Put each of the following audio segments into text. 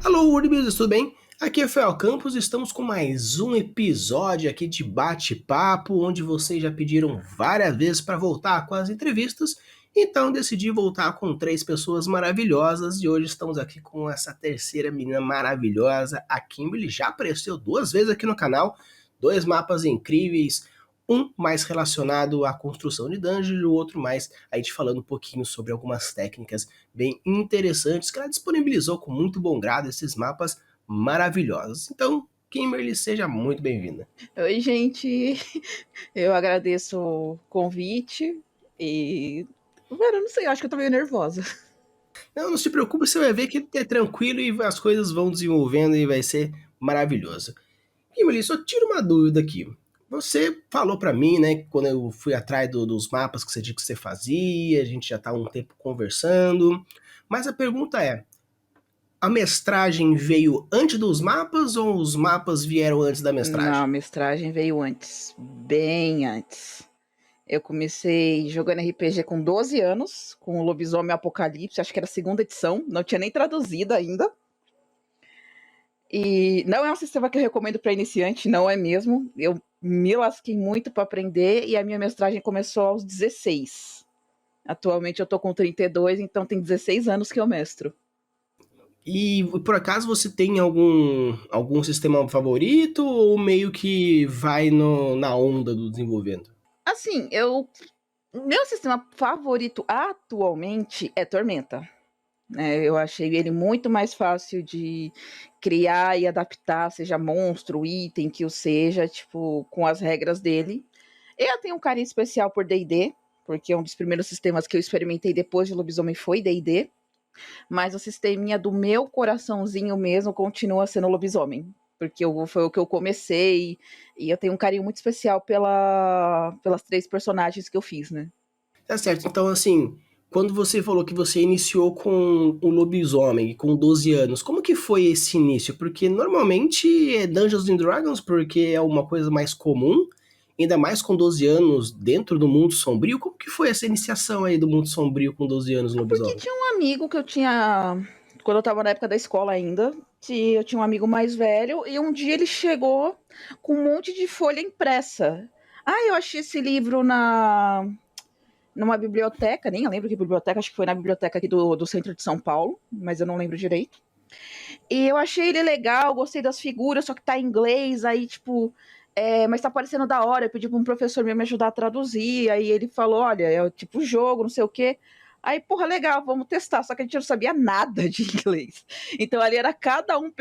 Alô, WordBuilders, tudo bem? Aqui é Fel Campos, estamos com mais um episódio aqui de bate-papo, onde vocês já pediram várias vezes para voltar com as entrevistas, então decidi voltar com três pessoas maravilhosas e hoje estamos aqui com essa terceira menina maravilhosa, a Kimberly, já apareceu duas vezes aqui no canal, dois mapas incríveis, um mais relacionado à construção de dungeons e o outro mais a gente falando um pouquinho sobre algumas técnicas bem interessantes que ela disponibilizou com muito bom grado esses mapas maravilhosos. Então, Kimberly, seja muito bem-vinda. Oi, gente. Eu agradeço o convite e. Mano, eu não sei, eu acho que eu tô meio nervosa. Não se preocupe, você vai ver que é tranquilo e as coisas vão desenvolvendo e vai ser maravilhoso. Kimberly, só tira uma dúvida aqui. Você falou para mim, né, que quando eu fui atrás dos mapas que você disse que você fazia, a gente já tá há um tempo conversando, mas a pergunta é, a mestragem veio antes dos mapas ou os mapas vieram antes da Não, a mestragem? mestragem veio antes, bem antes. Eu comecei jogando RPG com 12 anos, com o Lobisomem Apocalipse, acho que era a segunda edição, não tinha nem traduzido ainda. E não é um sistema que eu recomendo para iniciante, não é mesmo. Eu me lasquei muito para aprender e a minha mestragem começou aos 16. Atualmente eu tô com 32, então tem 16 anos que eu mestro. E por acaso você tem algum sistema favorito ou meio que vai na onda do desenvolvendo? Assim, meu sistema favorito atualmente é Tormenta. Eu achei ele muito mais fácil de criar e adaptar, seja monstro, item, que o seja, tipo, com as regras dele. Eu tenho um carinho especial por D&D, porque um dos primeiros sistemas que eu experimentei depois de Lobisomem foi D&D, mas o sisteminha do meu coraçãozinho mesmo continua sendo Lobisomem, porque foi o que eu comecei, e eu tenho um carinho muito especial pelas três personagens que eu fiz, né? Tá certo, então assim, quando você falou que você iniciou com o lobisomem, com 12 anos, como que foi esse início? Porque normalmente é Dungeons and Dragons, porque é uma coisa mais comum, ainda mais com 12 anos dentro do mundo sombrio. Como que foi essa iniciação aí do mundo sombrio com 12 anos no Porque lobisomem? tinha um amigo que eu tinha, quando eu tava na época da escola ainda, que eu tinha um amigo mais velho, e um dia ele chegou com um monte de folha impressa. Ah, eu achei esse livro numa biblioteca, nem lembro que biblioteca, acho que foi na biblioteca aqui do centro de São Paulo, mas eu não lembro direito. E eu achei ele legal, gostei das figuras, só que tá em inglês, aí, tipo, mas tá parecendo da hora. Eu pedi pra um professor meu me ajudar a traduzir, aí ele falou: olha, é o tipo jogo, não sei o quê. Aí, porra, legal, vamos testar. Só que a gente não sabia nada de inglês. Então ali era cada um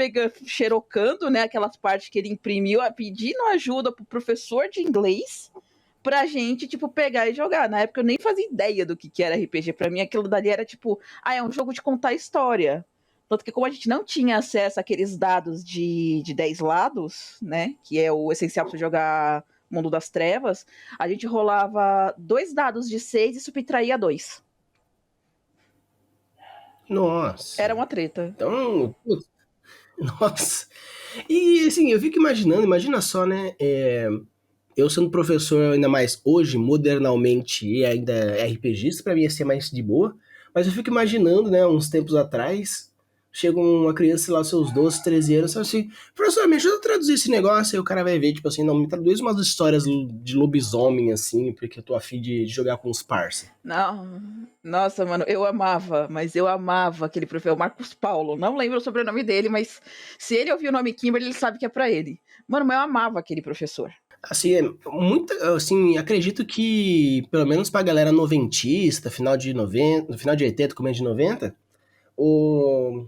xerocando, né, aquelas partes que ele imprimiu, pedindo ajuda pro professor de inglês pra gente, tipo, pegar e jogar. Na época eu nem fazia ideia do que era RPG. Pra mim aquilo dali era tipo, é um jogo de contar história. Tanto que como a gente não tinha acesso àqueles dados de 10 lados, né, que é o essencial para jogar Mundo das Trevas, a gente rolava 2 dados de 6 e subtraía 2. Era Nossa, uma treta. então, putz, nossa. E assim, eu fico imaginando, imagina só, né? Eu sendo professor, ainda mais hoje, modernamente, e ainda RPGista, pra mim ia ser mais de boa. Mas eu fico imaginando, né, uns tempos atrás, chega uma criança, sei lá, seus 12, 13 anos, fala assim, professor, me ajuda a traduzir esse negócio, aí o cara vai ver, tipo assim, não, me traduz umas histórias de lobisomem, assim, porque eu tô afim de jogar com os parça. Não, nossa, mano, eu amava, mas eu amava aquele professor, o Marcos Paulo. Não lembro o sobrenome dele, mas se ele ouvir o nome Kimberly, ele sabe que é pra ele. Mano, mas eu amava aquele professor. Assim, assim, acredito que, pelo menos pra galera noventista, final de 90, final de 80, começo de 90, o,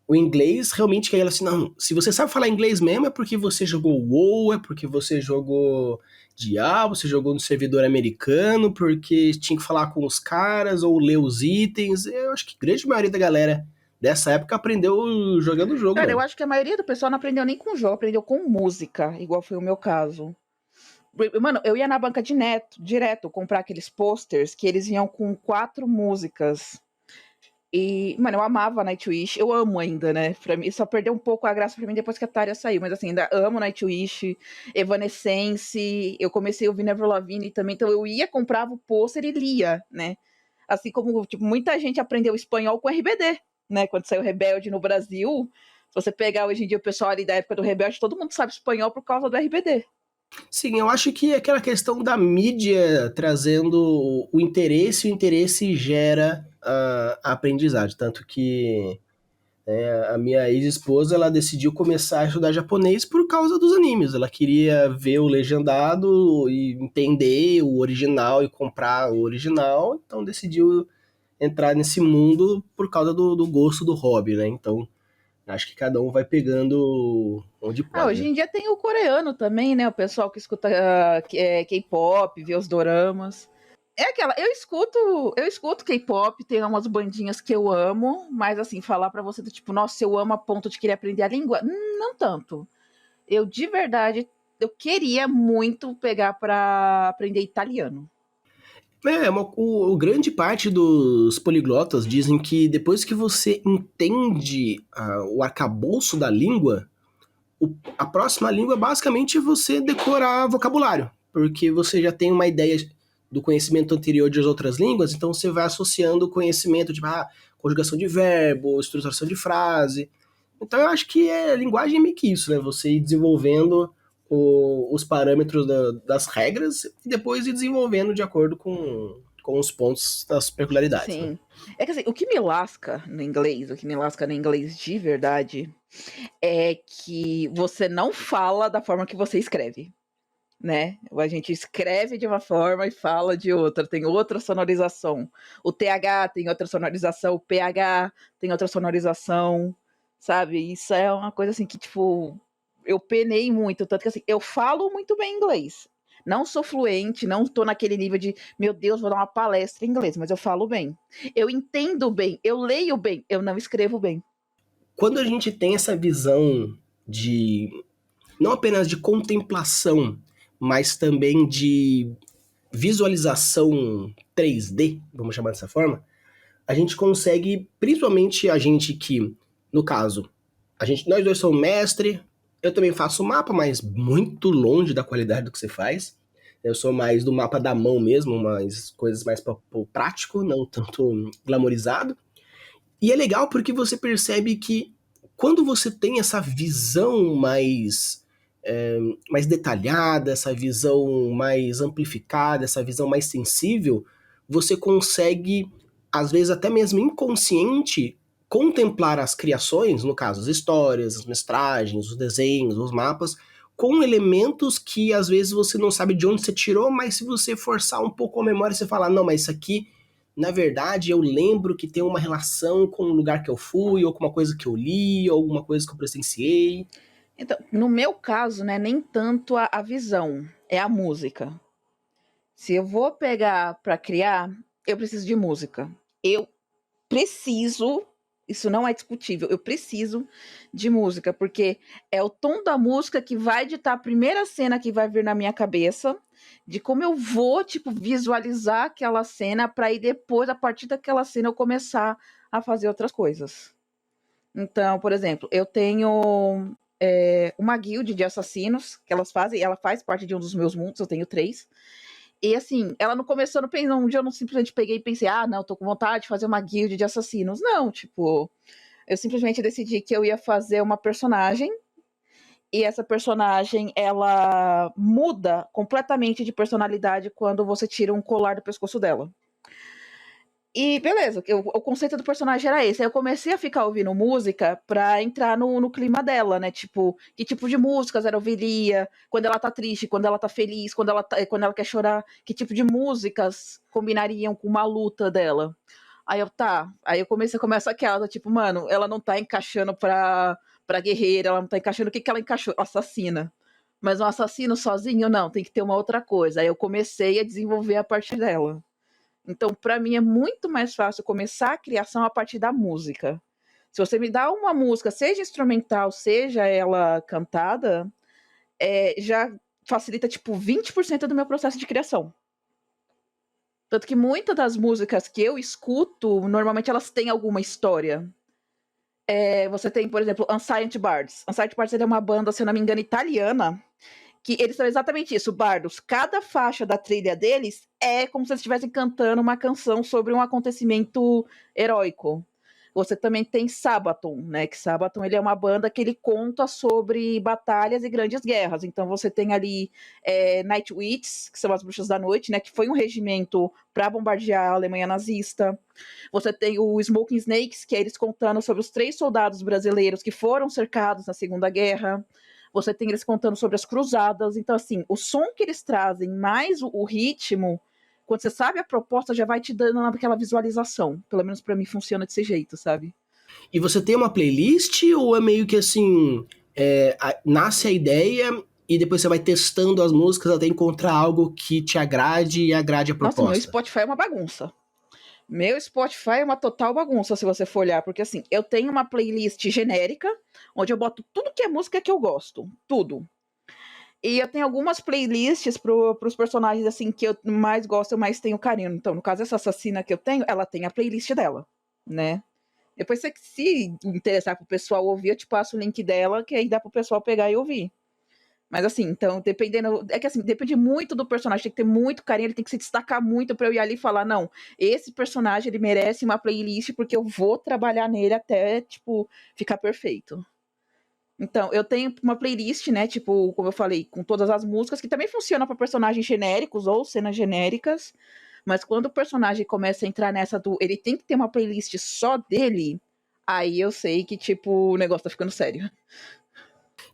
o inglês realmente que ela assim, não, se você sabe falar inglês mesmo é porque você jogou WoW, é porque você jogou Diablo, você jogou no servidor americano, porque tinha que falar com os caras ou ler os itens. Eu acho que a grande maioria da galera dessa época aprendeu jogando o jogo Cara, eu mesmo. acho que a maioria do pessoal não aprendeu nem com jogo, aprendeu com música, igual foi o meu caso. Mano, eu ia na banca direto comprar aqueles posters que eles vinham com 4 músicas. E, mano, eu amava Nightwish, eu amo ainda, né? Pra mim, só perdeu um pouco a graça pra mim depois que a Tária saiu, mas assim, ainda amo Nightwish, Evanescence, eu comecei a ouvir Never Lavigne também, então eu ia, comprava o pôster e lia, né? Assim como, tipo, muita gente aprendeu espanhol com RBD, né? Quando saiu Rebelde no Brasil, Se você pegar hoje em dia o pessoal ali da época do Rebelde, todo mundo sabe espanhol por causa do RBD. Sim, eu acho que aquela questão da mídia trazendo o interesse gera a aprendizagem. Tanto que a minha ex-esposa, ela decidiu começar a estudar japonês por causa dos animes. Ela queria ver o legendado e entender o original e comprar o original, então decidiu entrar nesse mundo por causa do gosto do hobby, né? Então, acho que cada um vai pegando onde Ah, pode, hoje né? em dia tem o coreano também, né? O pessoal que escuta K-pop, vê os doramas. É aquela, eu escuto K-pop, tem umas bandinhas que eu amo, mas assim, falar pra você do tipo, nossa, eu amo a ponto de querer aprender a língua, não tanto. Eu de verdade, eu queria muito pegar pra aprender italiano. O grande parte dos poliglotas dizem que depois que você entende o arcabouço da língua, a próxima língua é basicamente você decorar vocabulário, porque você já tem uma ideia do conhecimento anterior de outras línguas, então você vai associando o conhecimento de conjugação de verbo, estruturação de frase. Então eu acho que linguagem é meio que isso, né? Você ir desenvolvendo os parâmetros das regras e depois ir desenvolvendo de acordo com os pontos das peculiaridades, né? Sim. É que assim, o que me lasca no inglês, o que me lasca no inglês de verdade, é que você não fala da forma que você escreve, né? A gente escreve de uma forma e fala de outra, tem outra sonorização. O TH tem outra sonorização, o PH tem outra sonorização, sabe? Isso é uma coisa assim que, tipo, eu penei muito, tanto que assim, eu falo muito bem inglês. Não sou fluente, não tô naquele nível de, meu Deus, vou dar uma palestra em inglês, mas eu falo bem. Eu entendo bem, eu leio bem, eu não escrevo bem. Quando a gente tem essa visão de não apenas de contemplação, mas também de visualização 3D, vamos chamar dessa forma, a gente consegue, principalmente a gente que, no caso, nós dois somos mestre, eu também faço mapa, mas muito longe da qualidade do que você faz. Eu sou mais do mapa da mão mesmo, mas coisas mais para o prático, não tanto glamorizado. E é legal porque você percebe que quando você tem essa visão mais detalhada, essa visão mais amplificada, essa visão mais sensível, você consegue, às vezes até mesmo inconsciente, contemplar as criações, no caso, as histórias, as metragens, os desenhos, os mapas, com elementos que às vezes você não sabe de onde você tirou, mas se você forçar um pouco a memória, você fala, não, mas isso aqui na verdade, eu lembro que tem uma relação com o lugar que eu fui, ou com uma coisa que eu li, ou alguma coisa que eu presenciei. Então, no meu caso, né, nem tanto a visão, é a música. Se eu vou pegar para criar, eu preciso de música. Eu preciso, isso não é discutível, eu preciso de música, porque é o tom da música que vai ditar a primeira cena que vai vir na minha cabeça, de como eu vou, tipo, visualizar aquela cena para ir depois, a partir daquela cena, eu começar a fazer outras coisas. Então, por exemplo, eu tenho uma guild de assassinos que elas fazem, ela faz parte de um dos meus mundos, eu tenho 3. E assim, ela não começou no um dia eu não simplesmente peguei e pensei, ah, não, tô com vontade de fazer uma guild de assassinos. Não, tipo, eu simplesmente decidi que eu ia fazer uma personagem e essa personagem ela muda completamente de personalidade quando você tira um colar do pescoço dela. E beleza, o conceito do personagem era esse. Aí eu comecei a ficar ouvindo música pra entrar no clima dela, né? Tipo, que tipo de músicas ela ouviria, quando ela tá triste, quando ela tá feliz, quando ela quer chorar, que tipo de músicas combinariam com uma luta dela. Aí eu, tá. Aí eu começa aquela, tipo, mano, ela não tá encaixando pra guerreira, ela não tá encaixando. O que ela encaixou? Assassina. Mas um assassino sozinho, não, tem que ter uma outra coisa. Aí eu comecei a desenvolver a partir dela. Então, para mim é muito mais fácil começar a criação a partir da música. Se você me dá uma música, seja instrumental, seja ela cantada, já facilita tipo 20% do meu processo de criação. Tanto que muitas das músicas que eu escuto, normalmente elas têm alguma história. Você tem, por exemplo, Unsigned Bards. Unsigned Bards é uma banda, se eu não me engano, italiana, que eles são exatamente isso, bardos. Cada faixa da trilha deles é como se eles estivessem cantando uma canção sobre um acontecimento heróico. Você também tem Sabaton, né? Que Sabaton ele é uma banda que ele conta sobre batalhas e grandes guerras. Então você tem ali Night Witches, que são as bruxas da noite, né? Que foi um regimento para bombardear a Alemanha nazista. Você tem o Smoking Snakes, que é eles contando sobre os 3 soldados brasileiros que foram cercados na Segunda Guerra. Você tem eles contando sobre as cruzadas. Então, assim, o som que eles trazem, mais o ritmo, quando você sabe a proposta, já vai te dando aquela visualização. Pelo menos para mim funciona desse jeito, sabe? E você tem uma playlist ou é meio que assim, nasce a ideia e depois você vai testando as músicas até encontrar algo que te agrade e agrade a Nossa, meu proposta? Spotify é uma bagunça. Meu Spotify é uma total bagunça, se você for olhar, porque assim, eu tenho uma playlist genérica, onde eu boto tudo que é música que eu gosto, tudo. E eu tenho algumas playlists pros personagens, assim, que eu mais gosto, eu mais tenho carinho. Então, no caso, essa assassina que eu tenho, ela tem a playlist dela, né? Depois, se interessar pro pessoal ouvir, eu te passo o link dela, que aí dá pro pessoal pegar e ouvir. Mas assim, então, dependendo. É que assim, depende muito do personagem, tem que ter muito carinho, ele tem que se destacar muito pra eu ir ali e falar: não, esse personagem ele merece uma playlist porque eu vou trabalhar nele até, tipo, ficar perfeito. Então, eu tenho uma playlist, né? Tipo, como eu falei, com todas as músicas, que também funciona para personagens genéricos ou cenas genéricas. Mas quando o personagem começa a entrar nessa do. Ele tem que ter uma playlist só dele, aí eu sei que, tipo, o negócio tá ficando sério.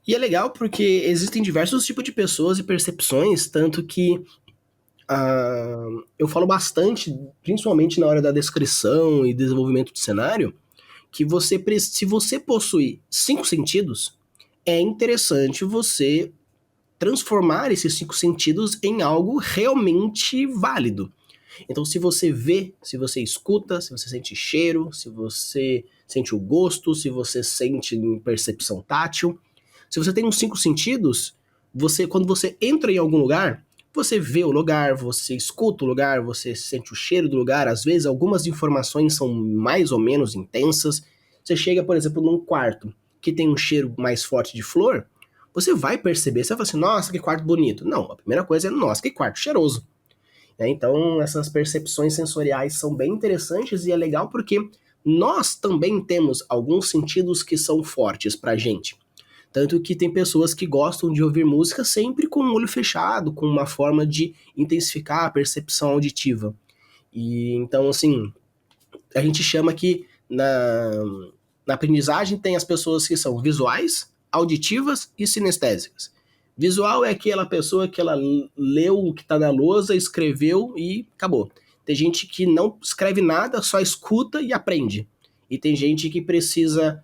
E é legal porque existem diversos tipos de pessoas e percepções, tanto que eu falo bastante, principalmente na hora da descrição e desenvolvimento de cenário, que se você possui 5 sentidos, é interessante você transformar esses 5 sentidos em algo realmente válido. Então, se você vê, se você escuta, se você sente cheiro, se você sente o gosto, se você sente percepção tátil, se você tem uns 5 sentidos, quando você entra em algum lugar, você vê o lugar, você escuta o lugar, você sente o cheiro do lugar. Às vezes, algumas informações são mais ou menos intensas. Você chega, por exemplo, num quarto que tem um cheiro mais forte de flor, você vai perceber, você vai falar assim, nossa, que quarto bonito. Não, a primeira coisa é, nossa, que quarto cheiroso. Então, essas percepções sensoriais são bem interessantes e é legal porque nós também temos alguns sentidos que são fortes pra gente. Tanto que tem pessoas que gostam de ouvir música sempre com o olho fechado, com uma forma de intensificar a percepção auditiva. E então, assim, a gente chama que na aprendizagem tem as pessoas que são visuais, auditivas e sinestésicas. Visual é aquela pessoa que ela leu o que está na lousa, escreveu e acabou. Tem gente que não escreve nada, só escuta e aprende. E tem gente que precisa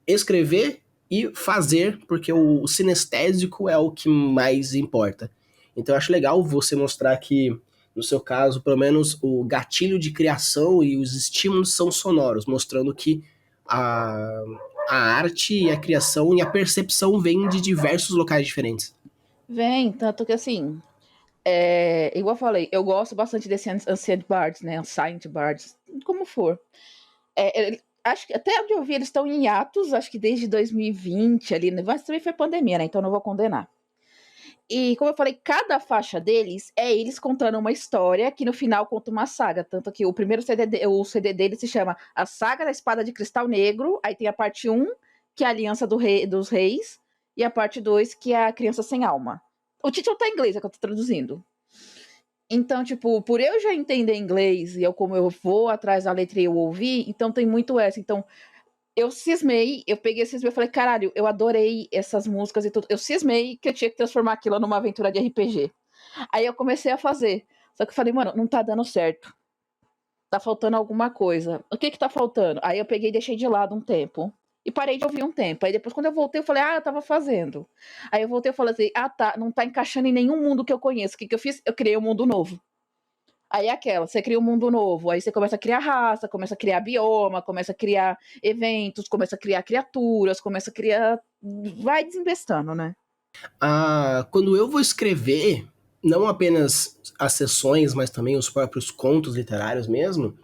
escrever e fazer, porque o sinestésico é o que mais importa. Então eu acho legal você mostrar que, no seu caso, pelo menos o gatilho de criação e os estímulos são sonoros, mostrando que a, a arte e a criação e a percepção vêm de diversos locais diferentes. Vem, tanto que assim, igual eu falei, eu gosto bastante desse Ancient Bards, né? Ancient Bards, como for. Acho que até onde eu vi, eles estão em hiatos, acho que desde 2020 ali, né? Mas também foi pandemia, né? Então não vou condenar. E como eu falei, cada faixa deles é eles contando uma história que no final conta uma saga. Tanto que o primeiro o CD dele se chama A Saga da Espada de Cristal Negro. Aí tem a parte um que é a Aliança dos Reis, e a parte 2 que é a Criança Sem Alma. O título tá em inglês, é que eu tô traduzindo. Então, tipo, por eu já entender inglês e como eu vou atrás da letra e eu ouvi, então tem muito essa. Então, eu cismei, eu peguei esse cismei e falei, caralho, eu adorei essas músicas e tudo. Eu cismei que eu tinha que transformar aquilo numa aventura de RPG. Aí eu comecei a fazer. Só que eu falei, mano, não tá dando certo. Tá faltando alguma coisa. O que que tá faltando? Aí eu peguei e deixei de lado um tempo. E parei de ouvir um tempo. Aí depois, quando eu voltei, eu falei, eu tava fazendo. Aí eu voltei e falei assim, tá, não tá encaixando em nenhum mundo que eu conheço. O que que eu fiz? Eu criei um mundo novo. Aí é aquela, você cria um mundo novo, aí você começa a criar raça, começa a criar bioma, começa a criar eventos, começa a criar criaturas, começa a criar. Vai desinvestando, né? Quando eu vou escrever, não apenas as sessões, mas também os próprios contos literários mesmo,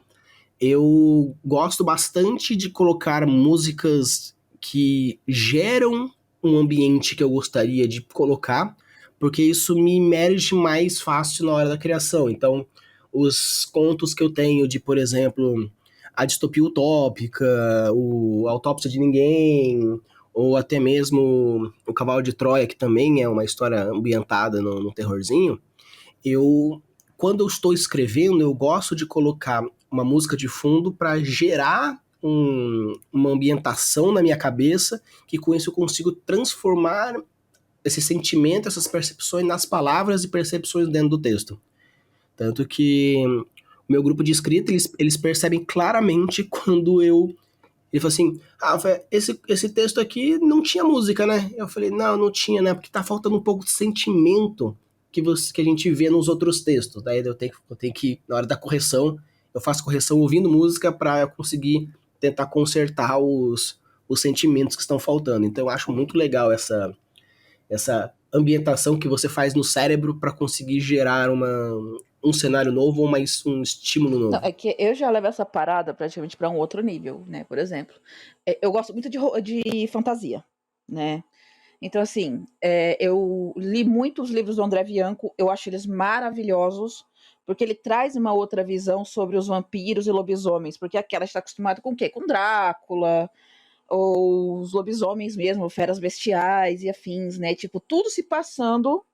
eu gosto bastante de colocar músicas que geram um ambiente que eu gostaria de colocar, porque isso me emerge mais fácil na hora da criação. Então, os contos que eu tenho de, por exemplo, a distopia utópica, a Autópsia de Ninguém, ou até mesmo o Cavalo de Troia, que também é uma história ambientada no terrorzinho, eu, quando eu estou escrevendo, eu gosto de colocar uma música de fundo para gerar uma ambientação na minha cabeça, que com isso eu consigo transformar esse sentimento, essas percepções nas palavras e percepções dentro do texto. Tanto que o meu grupo de escrita, eles percebem claramente quando ele falou assim, esse texto aqui não tinha música, né? Eu falei, não tinha, né? Porque tá faltando um pouco de sentimento que a gente vê nos outros textos. Daí eu tenho que, na hora da correção, eu faço correção ouvindo música para eu conseguir tentar consertar os sentimentos que estão faltando. Então eu acho muito legal essa ambientação que você faz no cérebro para conseguir gerar um cenário novo ou um estímulo Não, novo. é que eu já levo essa parada praticamente para um outro nível, né? Por exemplo, eu gosto muito de fantasia, né? Então, assim, eu li muitos livros do André Bianco, eu acho eles maravilhosos, porque ele traz uma outra visão sobre os vampiros e lobisomens, porque aquela está acostumada com o quê? Com Drácula, ou os lobisomens mesmo, feras bestiais e afins, né? Tipo, tudo se passando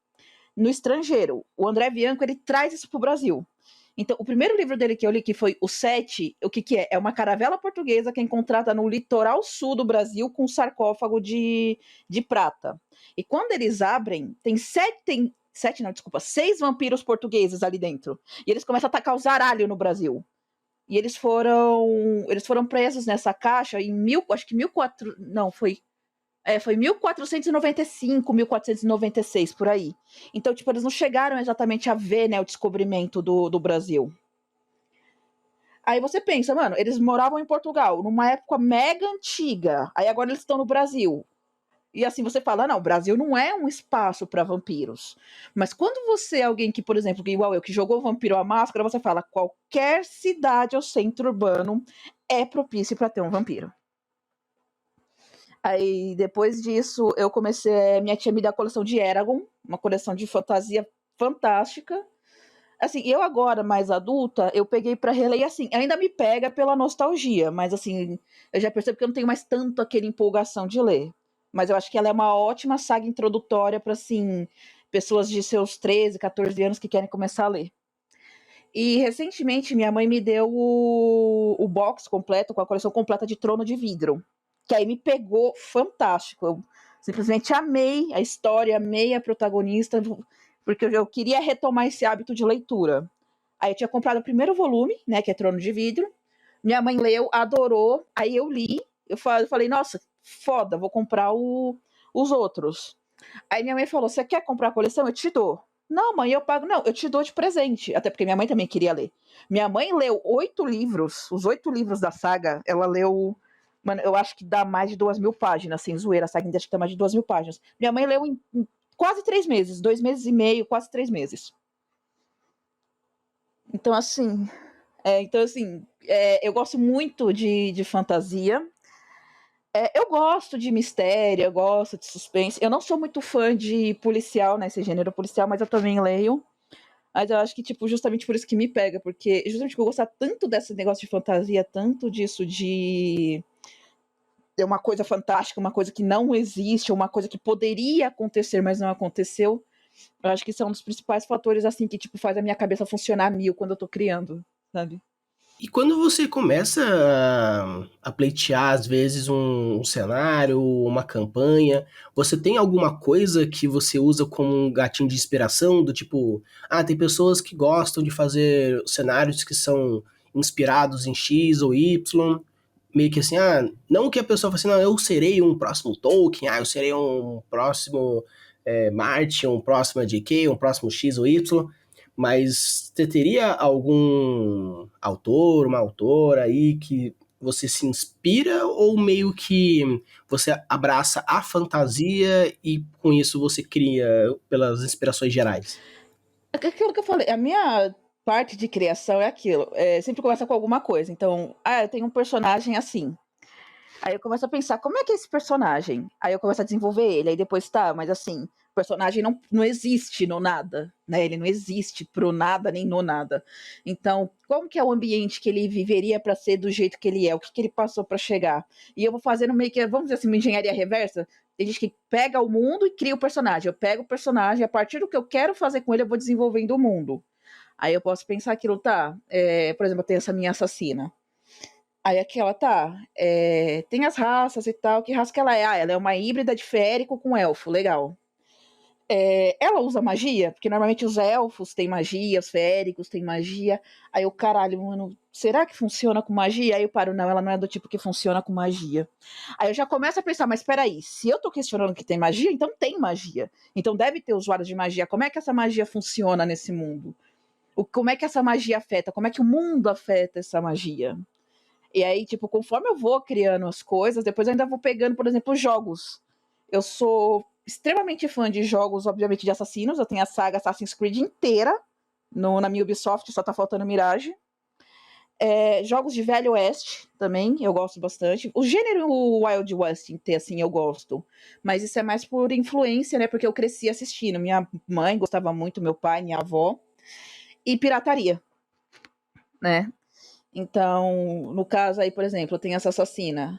no estrangeiro. O André Bianco, ele traz isso pro Brasil. Então, o primeiro livro dele que eu li, que foi O Sete, o que é? É uma caravela portuguesa que é encontrada no litoral sul do Brasil com um sarcófago de prata. E quando eles abrem, seis vampiros portugueses ali dentro. E eles começam a atacar o zaralho no Brasil. E eles foram presos nessa caixa em acho que 1400, não, foi 1495, 1496, por aí. Então, tipo, eles não chegaram exatamente a ver, né, o descobrimento do Brasil. Aí você pensa, mano, eles moravam em Portugal, numa época mega antiga. Aí agora eles estão no Brasil. E assim você fala, não, o Brasil não é um espaço para vampiros. Mas quando você é alguém que, por exemplo, igual eu, que jogou Vampiro à Máscara, você fala, qualquer cidade ou centro urbano é propício para ter um vampiro. Aí, depois disso, eu comecei. Minha tia me deu a coleção de Eragon, uma coleção de fantasia fantástica. Assim, eu agora, mais adulta, eu peguei pra reler e, assim, ainda me pega pela nostalgia, mas, assim, eu já percebo que eu não tenho mais tanto aquela empolgação de ler. Mas eu acho que ela é uma ótima saga introdutória pra, assim, pessoas de seus 13, 14 anos que querem começar a ler. E, recentemente, minha mãe me deu o box completo, com a coleção completa de Trono de Vidro, que aí me pegou fantástico. Eu simplesmente amei a história, amei a protagonista, porque eu queria retomar esse hábito de leitura. Aí eu tinha comprado o primeiro volume, né, que é Trono de Vidro. Minha mãe leu, adorou, aí eu li, eu falei, nossa, foda, vou comprar os outros. Aí minha mãe falou, você quer comprar a coleção? Eu te dou. Não, mãe, eu pago. Não, eu te dou de presente. Até porque minha mãe também queria ler. Minha mãe leu 8 livros, os 8 livros da saga, ela leu. Mano, eu acho que dá mais de 2.000 páginas, sem zoeira. A saga ainda acho que dá mais de 2.000 páginas. Minha mãe leu em quase 3 meses, 2 meses e meio, quase 3 meses. Então, assim. Eu gosto muito de fantasia. Eu gosto de mistério, eu gosto de suspense. Eu não sou muito fã de policial, né? Esse gênero policial, mas eu também leio. Mas eu acho que, tipo, justamente por isso que me pega, porque justamente por eu gostar tanto desse negócio de fantasia, tanto disso de ter uma coisa fantástica, uma coisa que não existe, uma coisa que poderia acontecer, mas não aconteceu. Eu acho que isso é um dos principais fatores, assim, que, tipo, faz a minha cabeça funcionar a mil quando eu tô criando, sabe? E quando você começa a pleitear, às vezes, um cenário, uma campanha, você tem alguma coisa que você usa como um gatinho de inspiração? Do tipo, tem pessoas que gostam de fazer cenários que são inspirados em X ou Y, meio que assim, não que a pessoa fale assim, não, eu serei um próximo Tolkien, eu serei um próximo Martin, um próximo JK, um próximo X ou Y, mas você teria algum autor, uma autora aí que você se inspira ou meio que você abraça a fantasia e com isso você cria pelas inspirações gerais? Aquilo que eu falei, a minha parte de criação é aquilo. Sempre começa com alguma coisa. Então, eu tenho um personagem assim. Aí eu começo a pensar, como é que é esse personagem? Aí eu começo a desenvolver ele, aí depois tá, mas assim, o personagem não existe no nada, né? Ele não existe pro nada nem no nada. Então, como que é o ambiente que ele viveria para ser do jeito que ele é? O que ele passou para chegar? E eu vou fazendo meio que, vamos dizer assim, uma engenharia reversa. Tem gente que pega o mundo e cria o personagem. Eu pego o personagem, a partir do que eu quero fazer com ele, eu vou desenvolvendo o mundo. Aí eu posso pensar aquilo, tá? Por exemplo, eu tenho essa minha assassina. Aí aquela tá, tem as raças e tal, que raça que ela é? Ah, ela é uma híbrida de férico com elfo, legal. Ela usa magia? Porque normalmente os elfos têm magia, os féricos têm magia. Aí eu, caralho, mano, será que funciona com magia? Aí eu paro, não, ela não é do tipo que funciona com magia. Aí eu já começo a pensar, mas peraí, se eu tô questionando que tem magia, então tem magia. Então deve ter usuários de magia. Como é que essa magia funciona nesse mundo? Como é que essa magia afeta? Como é que o mundo afeta essa magia? E aí, tipo, conforme eu vou criando as coisas, depois eu ainda vou pegando, por exemplo, jogos. Eu sou extremamente fã de jogos, obviamente, de assassinos. Eu tenho a saga Assassin's Creed inteira na minha Ubisoft, só tá faltando Mirage. Jogos de Velho Oeste também, eu gosto bastante. O gênero Wild West em ter, assim, eu gosto. Mas isso é mais por influência, né? Porque eu cresci assistindo. Minha mãe gostava muito, meu pai, minha avó. E pirataria, né? Então, no caso aí, por exemplo, eu tenho essa assassina.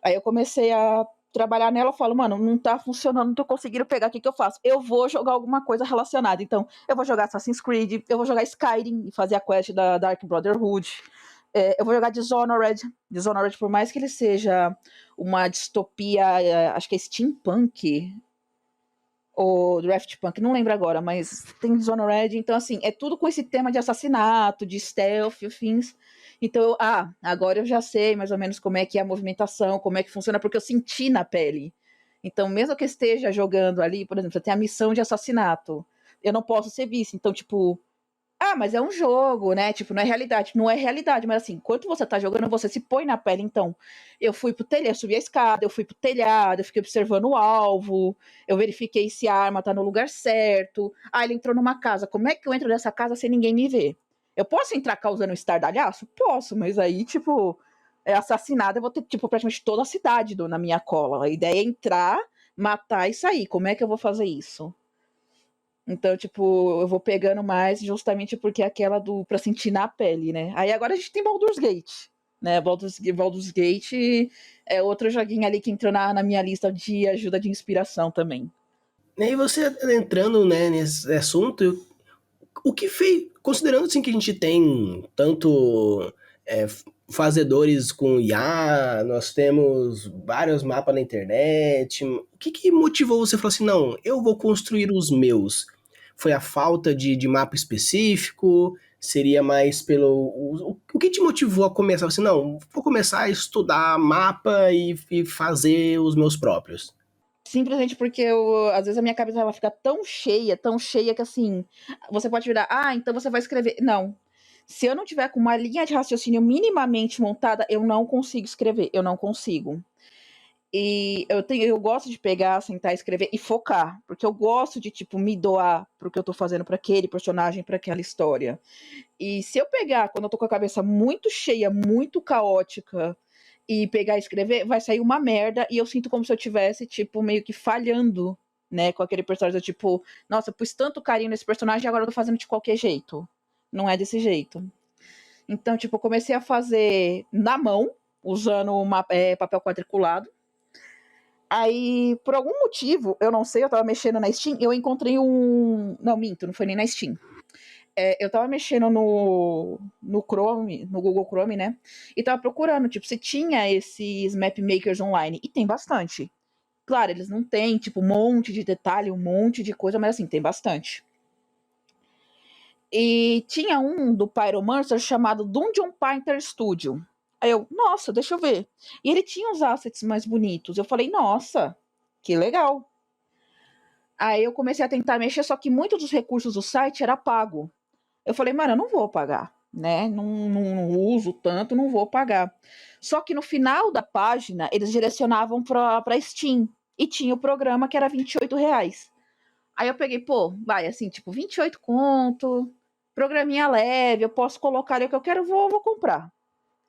Aí eu comecei a trabalhar nela, eu falo, mano, não tá funcionando, não tô conseguindo pegar, o que que eu faço? Eu vou jogar alguma coisa relacionada. Então, eu vou jogar Assassin's Creed, eu vou jogar Skyrim e fazer a quest da Dark Brotherhood. Eu vou jogar Dishonored. Dishonored, por mais que ele seja uma distopia, acho que é steampunk, ou Draft Punk, não lembro agora, mas tem Dishonored, então assim, é tudo com esse tema de assassinato, de stealth, fins. Então, agora eu já sei mais ou menos como é que é a movimentação, como é que funciona, porque eu senti na pele. Então, mesmo que eu esteja jogando ali, por exemplo, você tem a missão de assassinato, eu não posso ser visto. Então, tipo, mas é um jogo, né? Tipo, não é realidade. Não é realidade, mas assim, enquanto você tá jogando, você se põe na pele. Então, eu fui pro telhado, subi a escada, eu fui pro telhado, eu fiquei observando o alvo, eu verifiquei se a arma tá no lugar certo. Ele entrou numa casa. Como é que eu entro nessa casa sem ninguém me ver? Eu posso entrar causando um estardalhaço? Posso, mas aí, tipo, é assassinado, eu vou ter, tipo, praticamente toda a cidade na minha cola. A ideia é entrar, matar e sair. Como é que eu vou fazer isso? Então, tipo, eu vou pegando mais justamente porque é aquela pra sentir na pele, né? Aí agora a gente tem Baldur's Gate, né? Baldur's Gate é outro joguinho ali que entrou na minha lista de ajuda de inspiração também. E aí você entrando, né, nesse assunto, o que fez, considerando assim que a gente tem tanto fazedores com IA, nós temos vários mapas na internet, o que motivou você a falar assim, não, eu vou construir os meus? Foi a falta de mapa específico? Seria mais pelo... O que te motivou a começar? Assim, não, vou começar a estudar mapa e fazer os meus próprios. Simplesmente porque às vezes a minha cabeça ela fica tão cheia que assim, você pode virar, então você vai escrever. Não. Se eu não tiver com uma linha de raciocínio minimamente montada, eu não consigo escrever, eu não consigo. E eu gosto de pegar, sentar, escrever e focar, porque eu gosto de, tipo, me doar pro que eu tô fazendo para aquele personagem, para aquela história. E se eu pegar, quando eu tô com a cabeça muito cheia, muito caótica, e pegar e escrever, vai sair uma merda, e eu sinto como se eu tivesse, tipo, meio que falhando, né, com aquele personagem, tipo, nossa, eu pus tanto carinho nesse personagem e agora eu tô fazendo de qualquer jeito. Não é desse jeito. Então, tipo, eu comecei a fazer na mão, usando papel quadriculado. Aí, por algum motivo, eu não sei, eu tava mexendo na Steam, eu encontrei um. Não, minto, não foi nem na Steam. Eu tava mexendo no Chrome, no Google Chrome, né? E tava procurando, tipo, se tinha esses map makers online. E tem bastante. Claro, eles não têm, tipo, um monte de detalhe, um monte de coisa, mas assim, tem bastante. E tinha um do Pyromancer chamado Dungeon Painter Studio. Aí eu, nossa, deixa eu ver. E ele tinha uns assets mais bonitos. Eu falei, nossa, que legal. Aí eu comecei a tentar mexer, só que muitos dos recursos do site era pago. Eu falei, mano, eu não vou pagar, né? Não uso tanto, não vou pagar. Só que no final da página, eles direcionavam pra Steam. E tinha o programa que era R$ 28. Aí eu peguei, pô, vai, assim, tipo, 28 conto, programinha leve, eu posso colocar ali o que eu quero, vou comprar.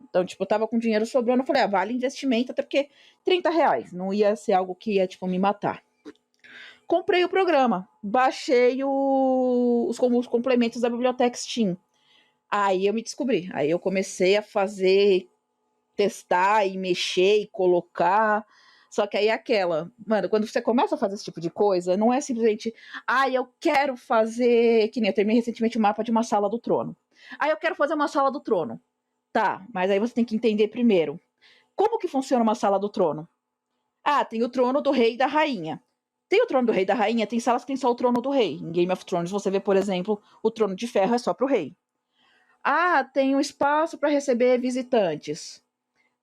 Então, tipo, eu tava com dinheiro sobrando, eu falei, vale investimento, até porque R$ 30, não ia ser algo que ia, tipo, me matar. Comprei o programa, baixei os complementos da biblioteca Steam. Aí eu me descobri, aí eu comecei a fazer, testar e mexer e colocar. Só que aí é aquela, mano, quando você começa a fazer esse tipo de coisa, não é simplesmente, eu quero fazer, que nem eu terminei recentemente o mapa de uma sala do trono. Eu quero fazer uma sala do trono. Tá, mas aí você tem que entender primeiro, como que funciona uma sala do trono? Tem o trono do rei e da rainha. Tem o trono do rei e da rainha, tem salas que tem só o trono do rei. Em Game of Thrones você vê, por exemplo, o trono de ferro é só pro rei. Tem um espaço para receber visitantes.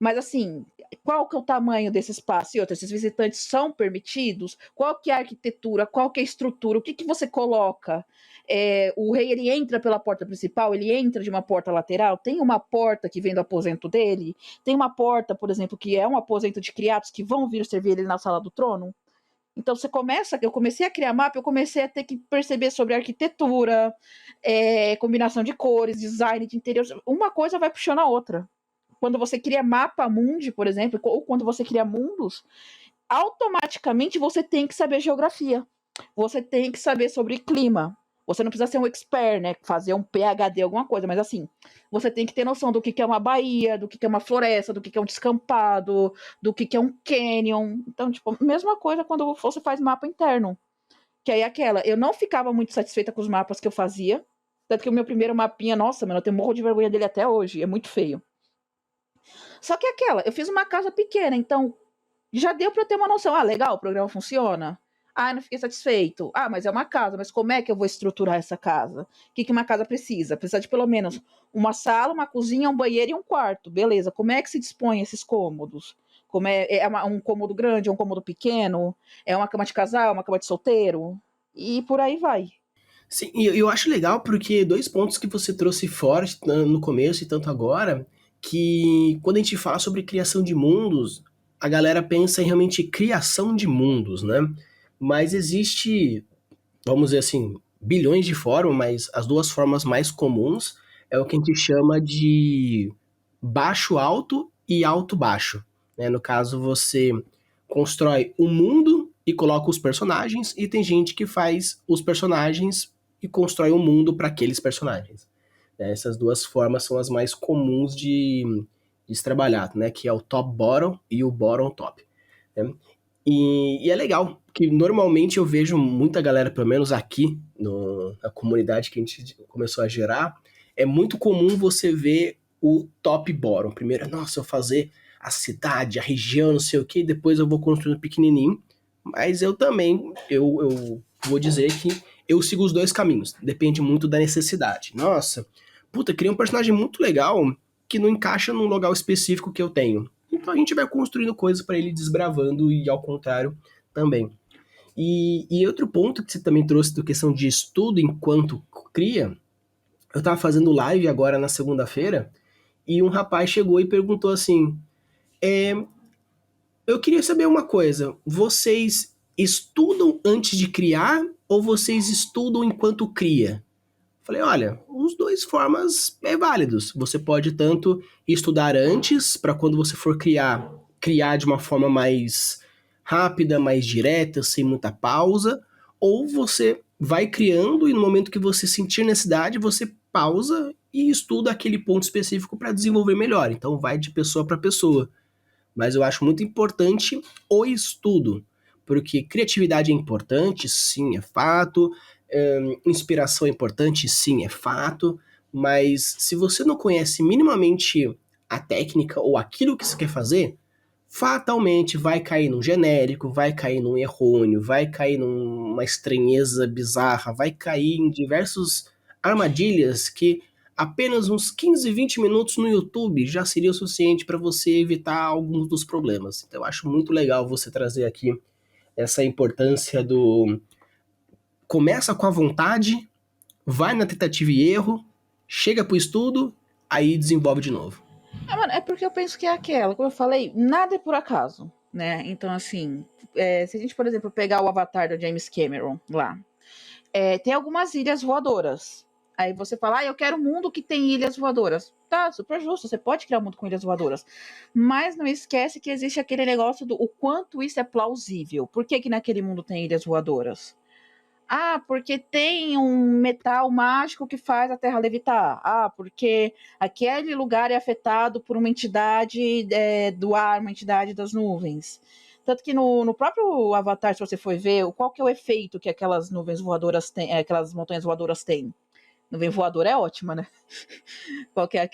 Mas assim, qual que é o tamanho desse espaço? E outra, esses visitantes são permitidos? Qual que é a arquitetura? Qual que é a estrutura? O que, que você coloca? O rei, ele entra pela porta principal? Ele entra de uma porta lateral? Tem uma porta que vem do aposento dele? Tem uma porta, por exemplo, que é um aposento de criados que vão vir servir ele na sala do trono? Então eu comecei a criar mapa, eu comecei a ter que perceber sobre arquitetura, combinação de cores, design de interior. Uma coisa vai puxando a outra. Quando você cria mapa mundi, por exemplo, ou quando você cria mundos, automaticamente você tem que saber geografia. Você tem que saber sobre clima. Você não precisa ser um expert, né? Fazer um PhD, alguma coisa, mas assim, você tem que ter noção do que é uma baía, do que é uma floresta, do que é um descampado, do que é um canyon. Então, tipo, mesma coisa quando você faz mapa interno. Que aí é aquela, eu não ficava muito satisfeita com os mapas que eu fazia. Tanto que o meu primeiro mapinha, nossa, mano, eu tenho morro de vergonha dele até hoje. É muito feio. Só que eu fiz uma casa pequena, então já deu para eu ter uma noção. Legal, o programa funciona. Não fiquei satisfeito. Mas é uma casa, mas como é que eu vou estruturar essa casa? O que, que uma casa precisa? Precisa de pelo menos uma sala, uma cozinha, um banheiro e um quarto. Beleza, como é que se dispõe esses cômodos? Como um cômodo grande, um cômodo pequeno? É uma cama de casal, uma cama de solteiro? E por aí vai. Sim, e eu acho legal porque dois pontos que você trouxe forte no começo e tanto agora, que quando a gente fala sobre criação de mundos, a galera pensa em realmente criação de mundos, né? Mas existe, vamos dizer assim, bilhões de formas, mas as duas formas mais comuns é o que a gente chama de baixo-alto e alto-baixo, né? No caso, você constrói um mundo e coloca os personagens, e tem gente que faz os personagens e constrói um mundo para aqueles personagens. Né? Essas duas formas são as mais comuns de se trabalhar, né? Que é o top-bottom e o bottom-top. Né? E é legal, que normalmente eu vejo muita galera, pelo menos aqui na comunidade que a gente começou a gerar, é muito comum você ver o top-bottom. Primeiro, nossa, eu fazer a cidade, a região, não sei o que, depois eu vou construindo pequenininho. Mas eu também, eu vou dizer que eu sigo os dois caminhos. Depende muito da necessidade. Nossa, puta, criei um personagem muito legal que não encaixa num local específico que eu tenho. Então a gente vai construindo coisas para ele desbravando e ao contrário também. E outro ponto que você também trouxe da questão de estudo enquanto cria, eu tava fazendo live agora na segunda-feira e um rapaz chegou e perguntou assim: é, eu queria saber uma coisa, vocês estudam antes de criar ou vocês estudam enquanto cria? Falei, olha, os dois formas é válidos. Você pode tanto estudar antes, para quando você for criar, criar de uma forma mais rápida, mais direta, sem muita pausa, ou você vai criando e no momento que você sentir necessidade, você pausa e estuda aquele ponto específico para desenvolver melhor. Então vai de pessoa para pessoa. Mas eu acho muito importante o estudo, porque criatividade é importante, sim, é fato, inspiração é importante, sim, é fato, mas se você não conhece minimamente a técnica ou aquilo que você quer fazer, fatalmente vai cair num genérico, vai cair num errôneo, vai cair numa estranheza bizarra, vai cair em diversas armadilhas que apenas uns 15, 20 minutos no YouTube já seria o suficiente para você evitar alguns dos problemas. Então eu acho muito legal você trazer aqui essa importância do começa com a vontade, vai na tentativa e erro, chega pro estudo, aí desenvolve de novo. Mano, é porque eu penso que é aquela, como eu falei, nada é por acaso, né? Então, assim, se a gente, por exemplo, pegar o Avatar do James Cameron lá, tem algumas ilhas voadoras. Aí você fala, eu quero um mundo que tem ilhas voadoras. Tá, super justo, você pode criar um mundo com ilhas voadoras. Mas não esquece que existe aquele negócio do o quanto isso é plausível. Por que naquele mundo tem ilhas voadoras? Porque tem um metal mágico que faz a Terra levitar. Porque aquele lugar é afetado por uma entidade do ar, uma entidade das nuvens. Tanto que no próprio Avatar, se você for ver, qual que é o efeito que aquelas nuvens voadoras têm, aquelas montanhas voadoras têm? Nuvem voadora é ótima, né? Qual que é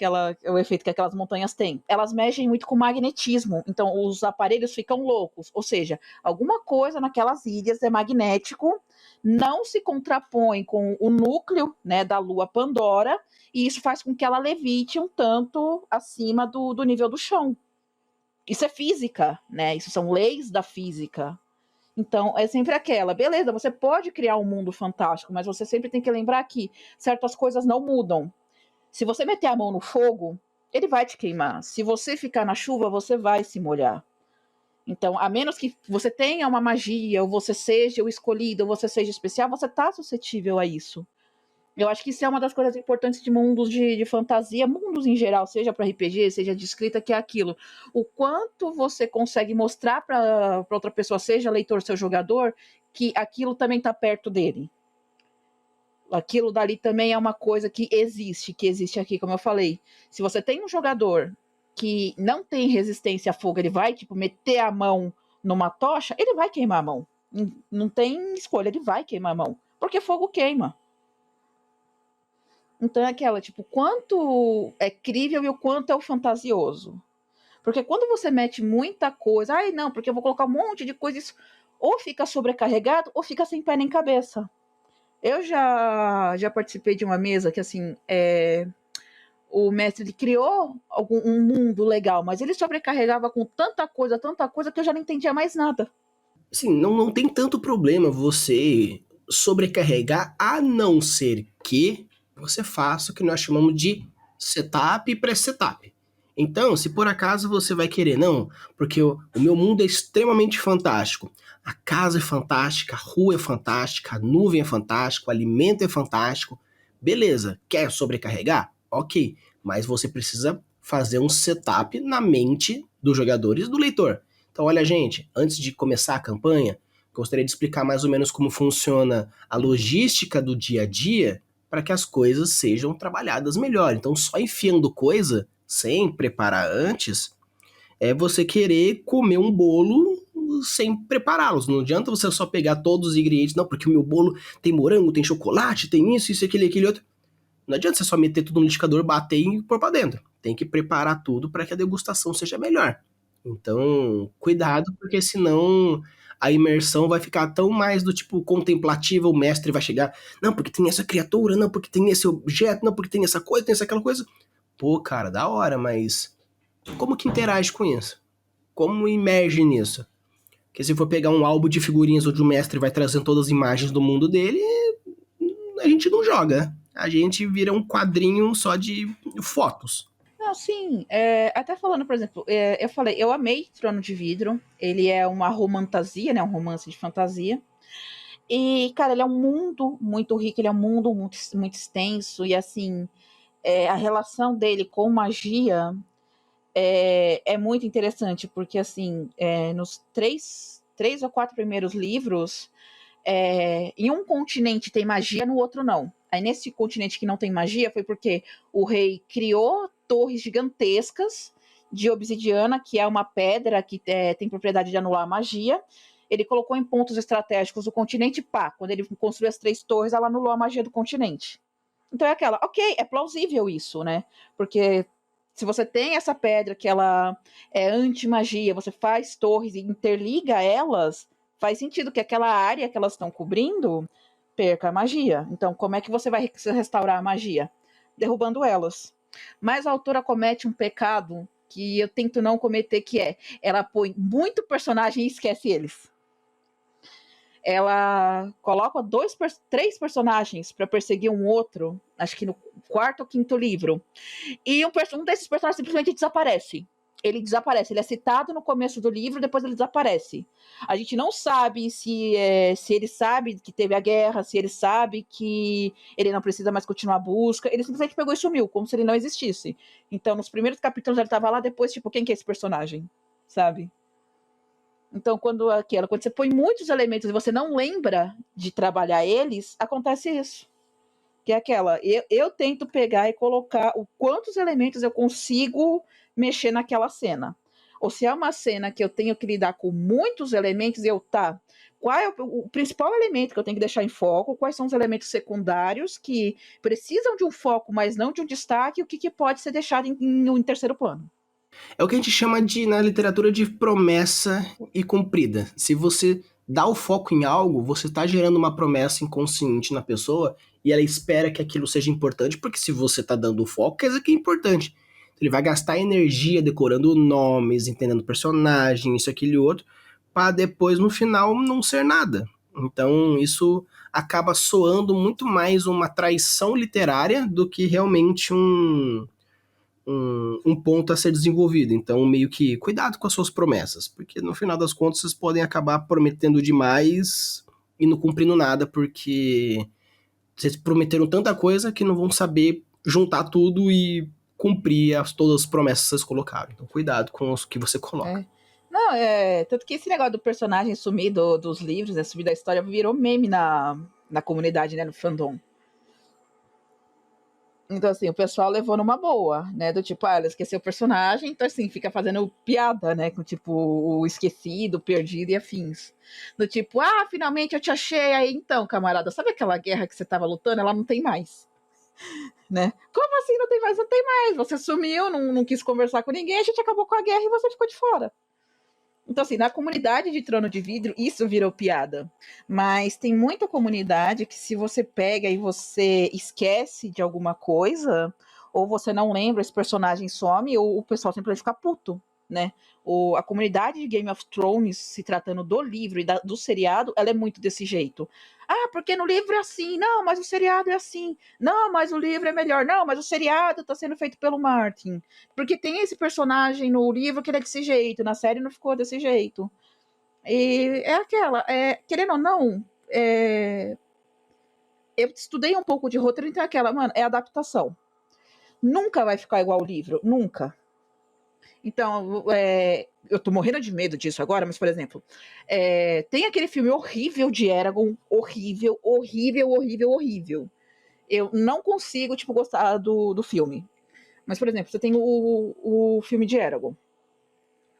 o efeito que aquelas montanhas têm? Elas mexem muito com magnetismo, então os aparelhos ficam loucos. Ou seja, alguma coisa naquelas ilhas é magnético, não se contrapõe com o núcleo, né, da lua Pandora, e isso faz com que ela levite um tanto acima do nível do chão. Isso é física, né? Isso são leis da física. Então, é sempre aquela, beleza, você pode criar um mundo fantástico, mas você sempre tem que lembrar que certas coisas não mudam. Se você meter a mão no fogo, ele vai te queimar. Se você ficar na chuva, você vai se molhar. Então, a menos que você tenha uma magia, ou você seja o escolhido, ou você seja especial, você está suscetível a isso. Eu acho que isso é uma das coisas importantes de mundos de fantasia, mundos em geral, seja para RPG, seja de escrita, que é aquilo. O quanto você consegue mostrar para outra pessoa, seja leitor, seu jogador, que aquilo também está perto dele. Aquilo dali também é uma coisa que existe aqui, como eu falei. Se você tem um jogador que não tem resistência a fogo, ele vai, meter a mão numa tocha, ele vai queimar a mão. Não tem escolha, ele vai queimar a mão. Porque fogo queima. Então é aquela, quanto é crível e o quanto é o fantasioso. Porque quando você mete muita coisa, não, porque eu vou colocar um monte de coisa, isso ou fica sobrecarregado ou fica sem pé nem cabeça. Eu já participei de uma mesa que, assim, o mestre ele criou um mundo legal, mas ele sobrecarregava com tanta coisa, que eu já não entendia mais nada. Sim, não tem tanto problema você sobrecarregar, a não ser que você faça o que nós chamamos de setup e pré-setup. Então, se por acaso você vai querer, não, porque o meu mundo é extremamente fantástico. A casa é fantástica, a rua é fantástica, a nuvem é fantástica, o alimento é fantástico. Beleza, quer sobrecarregar? Ok, mas você precisa fazer um setup na mente dos jogadores e do leitor. Então, olha, gente, antes de começar a campanha, gostaria de explicar mais ou menos como funciona a logística do dia a dia para que as coisas sejam trabalhadas melhor. Então, só enfiando coisa sem preparar antes é você querer comer um bolo sem prepará-los. Não adianta você só pegar todos os ingredientes, não, porque o meu bolo tem morango, tem chocolate, tem isso, aquele outro. Não adianta você só meter tudo no liquidificador, bater e pôr para dentro. Tem que preparar tudo para que a degustação seja melhor. Então, cuidado, porque senão a imersão vai ficar tão mais do tipo contemplativa, o mestre vai chegar, não, porque tem essa criatura, não, porque tem esse objeto, não, porque tem essa coisa, tem essa aquela coisa. Pô, cara, da hora, mas como que interage com isso? Como imerge nisso? Porque se for pegar um álbum de figurinhas onde o mestre vai trazendo todas as imagens do mundo dele, a gente não joga. A gente vira um quadrinho só de fotos. Não, sim, até falando, por exemplo, eu falei, eu amei Trono de Vidro, ele é uma romantasia, né, um romance de fantasia, e, cara, ele é um mundo muito rico, ele é um mundo muito, muito extenso, e, assim, a relação dele com magia é muito interessante, porque, assim, nos três ou quatro primeiros livros, em um continente tem magia, no outro não. Aí nesse continente que não tem magia foi porque o rei criou torres gigantescas de obsidiana, que é uma pedra que tem propriedade de anular a magia. Ele colocou em pontos estratégicos do continente, pá, quando ele construiu as 3 torres, ela anulou a magia do continente. Então é aquela, ok, é plausível isso, né? Porque se você tem essa pedra que ela é anti-magia, você faz torres e interliga elas, faz sentido que aquela área que elas estão cobrindo perca a magia. Então, como é que você vai restaurar a magia? Derrubando elas. Mas a autora comete um pecado que eu tento não cometer, que ela põe muito personagem e esquece eles. Ela coloca 3 personagens para perseguir um outro, acho que no 4º ou 5º livro, e um desses personagens simplesmente desaparece. ele desaparece. Ele é citado no começo do livro, depois ele desaparece. A gente não sabe se ele sabe que teve a guerra, se ele sabe que ele não precisa mais continuar a busca. Ele simplesmente pegou e sumiu, como se ele não existisse. Então, nos primeiros capítulos ele estava lá, depois, tipo, quem que é esse personagem? Sabe? Então, quando você põe muitos elementos e você não lembra de trabalhar eles, acontece isso. Que é aquela, eu tento pegar e colocar o quantos elementos eu consigo mexer naquela cena. Ou se é uma cena que eu tenho que lidar com muitos elementos, qual é o principal elemento que eu tenho que deixar em foco, quais são os elementos secundários que precisam de um foco, mas não de um destaque, e o que pode ser deixado em terceiro plano. É o que a gente chama na literatura de promessa e cumprida. Se você dá o foco em algo, você está gerando uma promessa inconsciente na pessoa e ela espera que aquilo seja importante, porque se você está dando o foco, quer dizer que é importante. Ele vai gastar energia decorando nomes, entendendo personagem, isso, aquilo e outro, para depois, no final, não ser nada. Então, isso acaba soando muito mais uma traição literária do que realmente um ponto a ser desenvolvido. Então, meio que cuidado com as suas promessas, porque no final das contas vocês podem acabar prometendo demais e não cumprindo nada, porque vocês prometeram tanta coisa que não vão saber juntar tudo e cumprir todas as promessas que vocês colocaram. Então, cuidado com os que você coloca. É. Não, tanto que esse negócio do personagem sumir dos livros, né, sumir da história, virou meme na comunidade, né, no fandom. Então, assim, o pessoal levou numa boa, né? Do tipo, ela esqueceu o personagem, então, assim, fica fazendo piada, né? Com, tipo, o esquecido, perdido e afins. Do tipo, finalmente eu te achei aí, então, camarada. Sabe aquela guerra que você tava lutando? Ela não tem mais, né? Como assim não tem mais? Não tem mais. Você sumiu, não quis conversar com ninguém, a gente acabou com a guerra e você ficou de fora. Então, assim, na comunidade de Trono de Vidro, isso virou piada. Mas tem muita comunidade que se você pega e você esquece de alguma coisa, ou você não lembra, esse personagem some, ou o pessoal simplesmente fica puto, né? A comunidade de Game of Thrones, se tratando do livro e do seriado, ela é muito desse jeito. Porque no livro é assim. Não, mas o seriado é assim. Não, mas o livro é melhor. Não, mas o seriado tá sendo feito pelo Martin. Porque tem esse personagem no livro que ele é desse jeito, na série não ficou desse jeito. E é aquela, querendo ou não, eu estudei um pouco de roteiro, então é aquela, mano, é adaptação. Nunca vai ficar igual o livro, nunca. Então, eu tô morrendo de medo disso agora, mas, por exemplo, tem aquele filme horrível de Eragon, horrível, horrível, horrível, horrível. Eu não consigo, tipo, gostar do filme. Mas, por exemplo, você tem o filme de Eragon.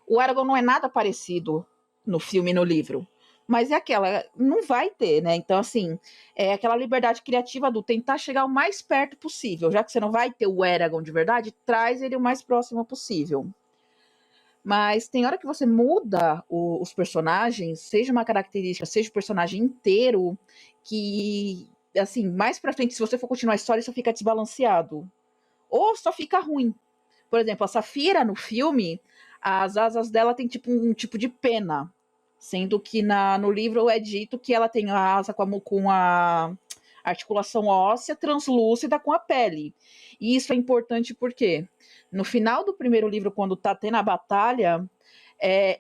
O Aragorn não é nada parecido no filme e no livro. Mas é aquela, não vai ter, né? Então, assim, é aquela liberdade criativa do tentar chegar o mais perto possível. Já que você não vai ter o Aragorn de verdade, traz ele o mais próximo possível. Mas tem hora que você muda os personagens, seja uma característica, seja o personagem inteiro, que, assim, mais pra frente, se você for continuar a história, isso fica desbalanceado. Ou só fica ruim. Por exemplo, a Safira no filme, as asas dela tem tipo um tipo de pena. Sendo que no livro é dito que ela tem a asa com a articulação óssea translúcida com a pele. E isso é importante porque no final do primeiro livro, quando tá tendo a batalha,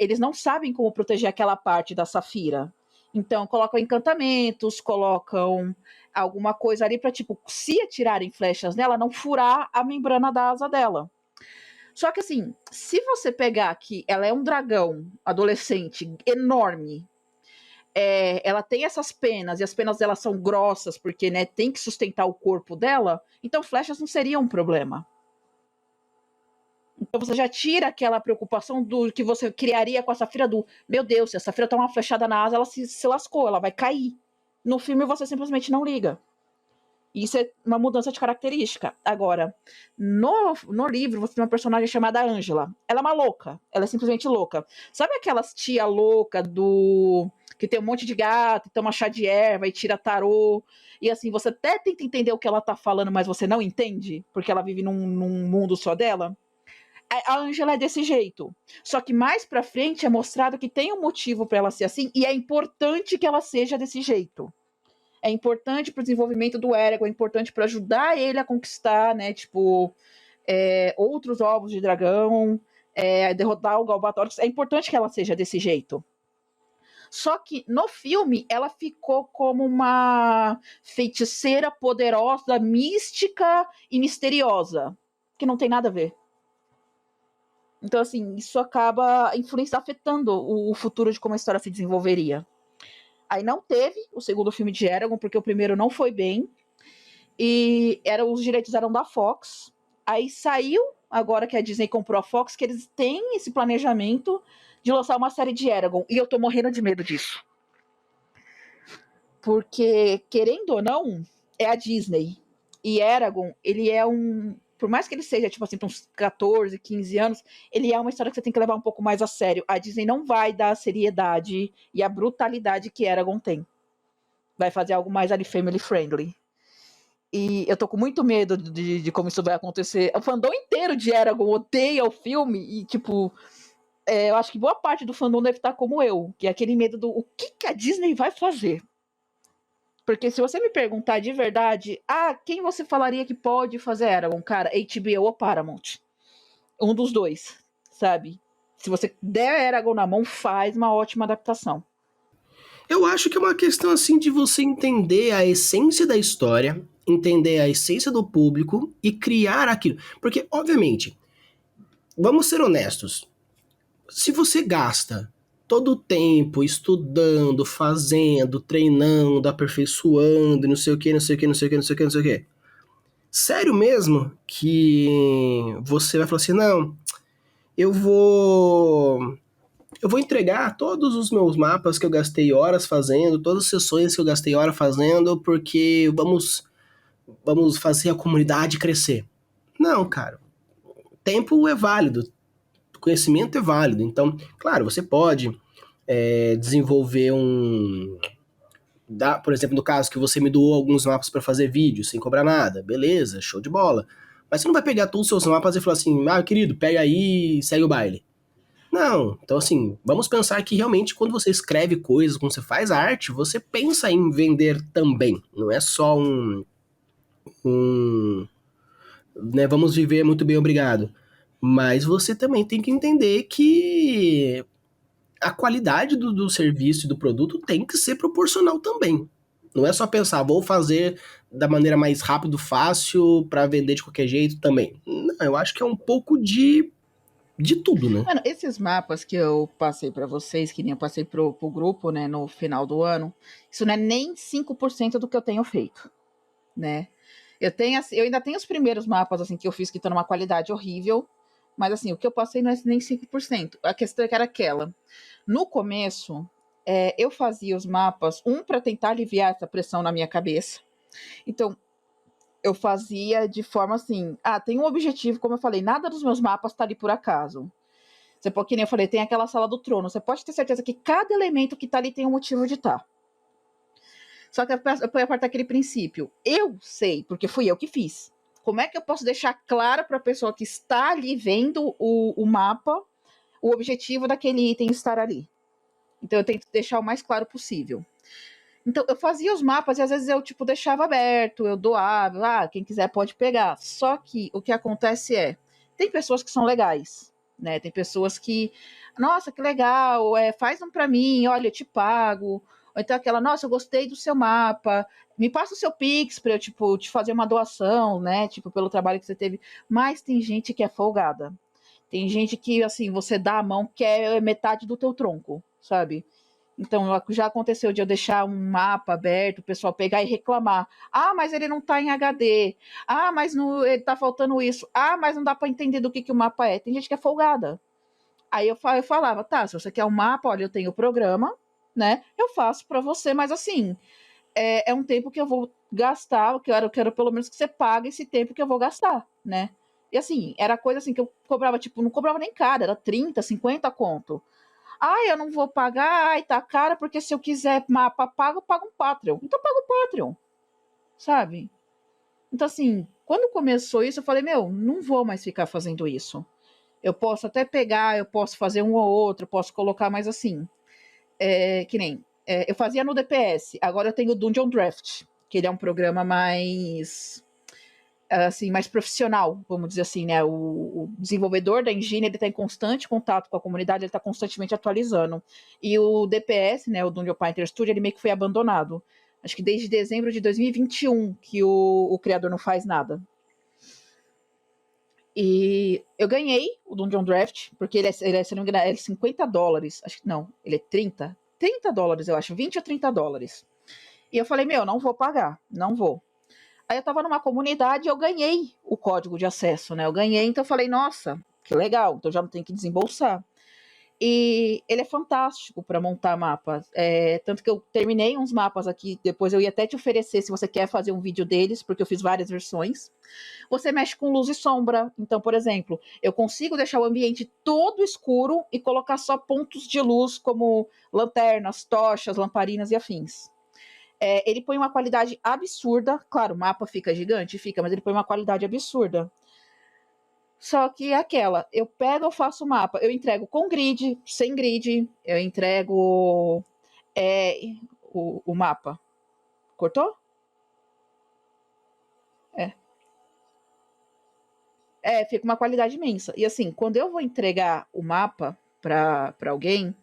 eles não sabem como proteger aquela parte da Safira. Então, colocam encantamentos, colocam alguma coisa ali para, tipo, se atirarem flechas nela, não furar a membrana da asa dela. Só que assim, se você pegar que ela é um dragão adolescente enorme, ela tem essas penas, e as penas dela são grossas, porque, né, tem que sustentar o corpo dela, então flechas não seriam um problema. Então você já tira aquela preocupação do que você criaria com a Safira do, meu Deus, se a Safira tomar uma flechada na asa, ela se lascou, ela vai cair. No filme você simplesmente não liga. Isso é uma mudança de característica. Agora, no livro, você tem uma personagem chamada Angela. Ela é uma louca. Ela é simplesmente louca. Sabe aquelas tia louca que tem um monte de gato, toma chá de erva e tira tarô. E assim, você até tenta entender o que ela tá falando, mas você não entende, porque ela vive num mundo só dela. A Angela é desse jeito. Só que mais pra frente é mostrado que tem um motivo para ela ser assim, e é importante que ela seja desse jeito. É importante para o desenvolvimento do Eragon, é importante para ajudar ele a conquistar, né, tipo, outros ovos de dragão, derrotar o Galbatorix. É importante que ela seja desse jeito. Só que no filme ela ficou como uma feiticeira poderosa, mística e misteriosa, que não tem nada a ver. Então, assim, isso acaba afetando o futuro de como a história se desenvolveria. Aí não teve o segundo filme de Eragon, porque o primeiro não foi bem. E os direitos eram da Fox. Aí saiu, agora que a Disney comprou a Fox, que eles têm esse planejamento de lançar uma série de Eragon. E eu tô morrendo de medo disso. Porque, querendo ou não, é a Disney. E Eragon, ele é por mais que ele seja, tipo assim, pra uns 14, 15 anos, ele é uma história que você tem que levar um pouco mais a sério. A Disney não vai dar a seriedade e a brutalidade que Eragon tem. Vai fazer algo mais ali family friendly. E eu tô com muito medo de como isso vai acontecer. O fandom inteiro de Eragon odeia o filme e, tipo, eu acho que boa parte do fandom deve estar como eu, que é aquele medo do o que a Disney vai fazer. Porque se você me perguntar de verdade, quem você falaria que pode fazer Eragon? Cara, HBO ou Paramount? Um dos dois, sabe? Se você der Eragon na mão, faz uma ótima adaptação. Eu acho que é uma questão assim de você entender a essência da história, entender a essência do público e criar aquilo. Porque, obviamente, vamos ser honestos, se você gasta todo o tempo estudando, fazendo, treinando, aperfeiçoando, não sei o que, não sei o que, não sei o que, não sei o que, não sei o que. Sério mesmo que você vai falar assim, não, eu vou entregar todos os meus mapas que eu gastei horas fazendo, todas as sessões que eu gastei horas fazendo, porque vamos fazer a comunidade crescer. Não, cara. Tempo é válido, conhecimento é válido. Então, claro, você pode desenvolver por exemplo, no caso que você me doou alguns mapas para fazer vídeo sem cobrar nada. Beleza, show de bola. Mas você não vai pegar todos os seus mapas e falar assim, querido, pega aí e segue o baile. Não, então assim, vamos pensar que realmente quando você escreve coisas, quando você faz arte, você pensa em vender também. Não é só né, vamos viver muito bem, obrigado. Mas você também tem que entender que a qualidade do serviço e do produto tem que ser proporcional também. Não é só pensar, vou fazer da maneira mais rápido, fácil, para vender de qualquer jeito também. Não, eu acho que é um pouco de tudo, né? Mano, esses mapas que eu passei para vocês, que nem eu passei pro grupo, né, no final do ano, isso não é nem 5% do que eu tenho feito, né? Eu ainda tenho os primeiros mapas, assim, que eu fiz que estão numa qualidade horrível, mas, assim, o que eu passei não é nem 5%. A questão é que era aquela. No começo, eu fazia os mapas, para tentar aliviar essa pressão na minha cabeça. Então, eu fazia de forma assim, tem um objetivo, como eu falei, nada dos meus mapas tá ali por acaso. Você pode, que nem eu falei, tem aquela sala do trono. Você pode ter certeza que cada elemento que tá ali tem um motivo de estar. Só que eu partir daquele princípio. Eu sei, porque fui eu que fiz. Como é que eu posso deixar claro para a pessoa que está ali vendo o mapa o objetivo daquele item estar ali? Então eu tento deixar o mais claro possível. Então eu fazia os mapas e às vezes eu tipo deixava aberto, eu doava, quem quiser pode pegar. Só que o que acontece tem pessoas que são legais, né? Tem pessoas que, nossa, que legal, faz um para mim, olha, eu te pago. Ou então aquela, nossa, eu gostei do seu mapa, me passa o seu Pix para eu tipo te fazer uma doação, né? Tipo pelo trabalho que você teve. Mas tem gente que é folgada. Tem gente que assim, você dá a mão que é metade do teu tronco, sabe? Então, já aconteceu de eu deixar um mapa aberto, o pessoal pegar e reclamar. Mas ele não está em HD. Mas ele tá faltando isso. Mas não dá para entender do que o mapa é. Tem gente que é folgada. Aí eu falava, tá, se você quer um mapa, olha, eu tenho o programa, né? Eu faço para você, mas assim, é um tempo que eu vou gastar, eu quero pelo menos que você pague esse tempo que eu vou gastar, né? E assim, era coisa assim que eu cobrava, tipo, não cobrava nem caro, era 30, 50 conto. Eu não vou pagar, tá caro, porque se eu quiser mapa pago, eu pago um Patreon. Então eu pago o Patreon, sabe? Então, assim, quando começou isso, eu falei, não vou mais ficar fazendo isso. Eu posso até pegar, eu posso fazer um ou outro, eu posso colocar, mas assim, que nem, eu fazia no DPS, agora eu tenho o Dungeon Draft, que ele é um programa mais assim, mais profissional, vamos dizer assim, né? O desenvolvedor da engine, ele está em constante contato com a comunidade, ele está constantemente atualizando. E o DPS, né, o Dungeon Painter Studio, ele meio que foi abandonado. Acho que desde dezembro de 2021 que o criador não faz nada. E eu ganhei o Dungeon Draft, porque se não me engano, ele é $50. Acho que não, ele é 30. $30, eu acho, 20 ou $30. E eu falei, não vou pagar, não vou. Aí eu tava numa comunidade e eu ganhei o código de acesso, né? Eu ganhei, então eu falei, nossa, que legal, então já não tem que desembolsar. E ele é fantástico para montar mapas. Tanto que eu terminei uns mapas aqui, depois eu ia até te oferecer se você quer fazer um vídeo deles, porque eu fiz várias versões. Você mexe com luz e sombra. Então, por exemplo, eu consigo deixar o ambiente todo escuro e colocar só pontos de luz, como lanternas, tochas, lamparinas e afins. Ele põe uma qualidade absurda. Claro, o mapa fica gigante, fica, mas ele põe uma qualidade absurda. Só que é aquela, eu pego, eu faço o mapa, eu entrego com grid, sem grid, eu entrego o mapa. Cortou? É. Fica uma qualidade imensa. E assim, quando eu vou entregar o mapa para alguém,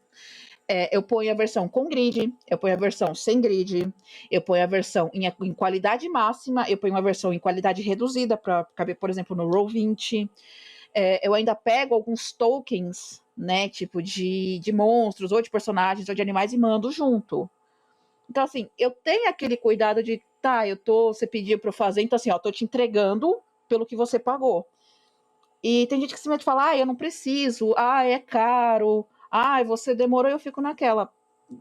eu ponho a versão com grid, eu ponho a versão sem grid, eu ponho a versão em qualidade máxima, eu ponho uma versão em qualidade reduzida para caber, por exemplo, no Roll20. Eu ainda pego alguns tokens, né, tipo de monstros, ou de personagens, ou de animais e mando junto. Então, assim, eu tenho aquele cuidado de, você pediu para eu fazer, então assim, tô te entregando pelo que você pagou. E tem gente que simplesmente fala, eu não preciso, é caro, você demorou, eu fico naquela.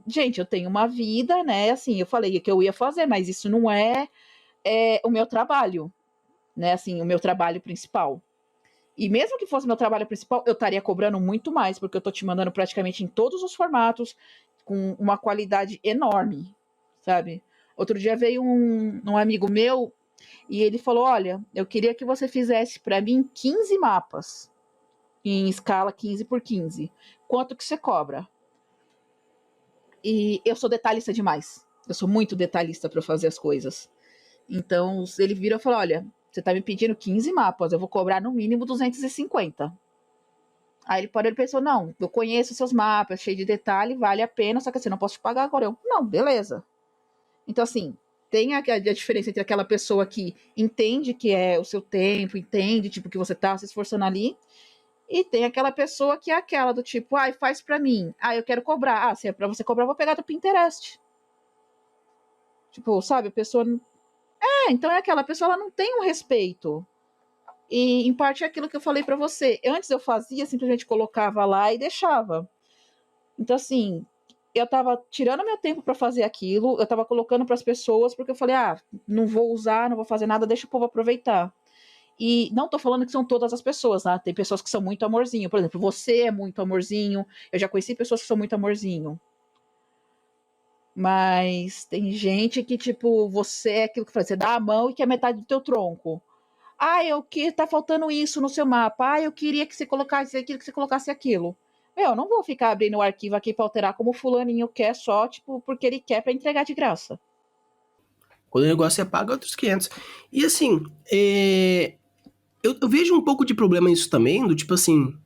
Gente, eu tenho uma vida, né, assim, eu falei que eu ia fazer, mas isso não é o meu trabalho, né, assim, o meu trabalho principal. E mesmo que fosse meu trabalho principal, eu estaria cobrando muito mais, porque eu tô te mandando praticamente em todos os formatos, com uma qualidade enorme, sabe? Outro dia veio um amigo meu e ele falou: Olha, eu queria que você fizesse para mim 15 mapas em escala 15 por 15. Quanto que você cobra? E eu sou detalhista demais. Eu sou muito detalhista para fazer as coisas. Então ele virou e falou: Olha, você tá me pedindo 15 mapas, eu vou cobrar no mínimo 250. Aí ele parou e pensou: Não, eu conheço seus mapas, cheio de detalhe, vale a pena, só que assim, não posso te pagar agora. Eu, não, beleza. Então, assim, tem a diferença entre aquela pessoa que entende que é o seu tempo, entende, tipo, que você tá se esforçando ali, e tem aquela pessoa que é aquela do tipo, faz pra mim. Eu quero cobrar. Se é pra você cobrar, eu vou pegar do Pinterest. Tipo, sabe, a pessoa. Então é aquela pessoa, ela não tem um respeito. E, em parte, é aquilo que eu falei pra você. Antes eu fazia, simplesmente colocava lá e deixava. Então, assim, eu tava tirando meu tempo pra fazer aquilo, eu tava colocando pras pessoas, porque eu falei, não vou usar, não vou fazer nada, deixa o povo aproveitar. E não tô falando que são todas as pessoas, né? Tem pessoas que são muito amorzinho. Por exemplo, você é muito amorzinho. Eu já conheci pessoas que são muito amorzinho. Mas tem gente que, tipo, você é aquilo que faz, você dá a mão e quer metade do teu tronco. Eu que tá faltando isso no seu mapa. Eu queria que você colocasse aquilo, que você colocasse aquilo. Eu não vou ficar abrindo o arquivo aqui pra alterar como o fulaninho quer só, tipo, porque ele quer pra entregar de graça. Quando o negócio é pago, é outros 500. E assim, eu vejo um pouco de problema nisso também, do tipo assim,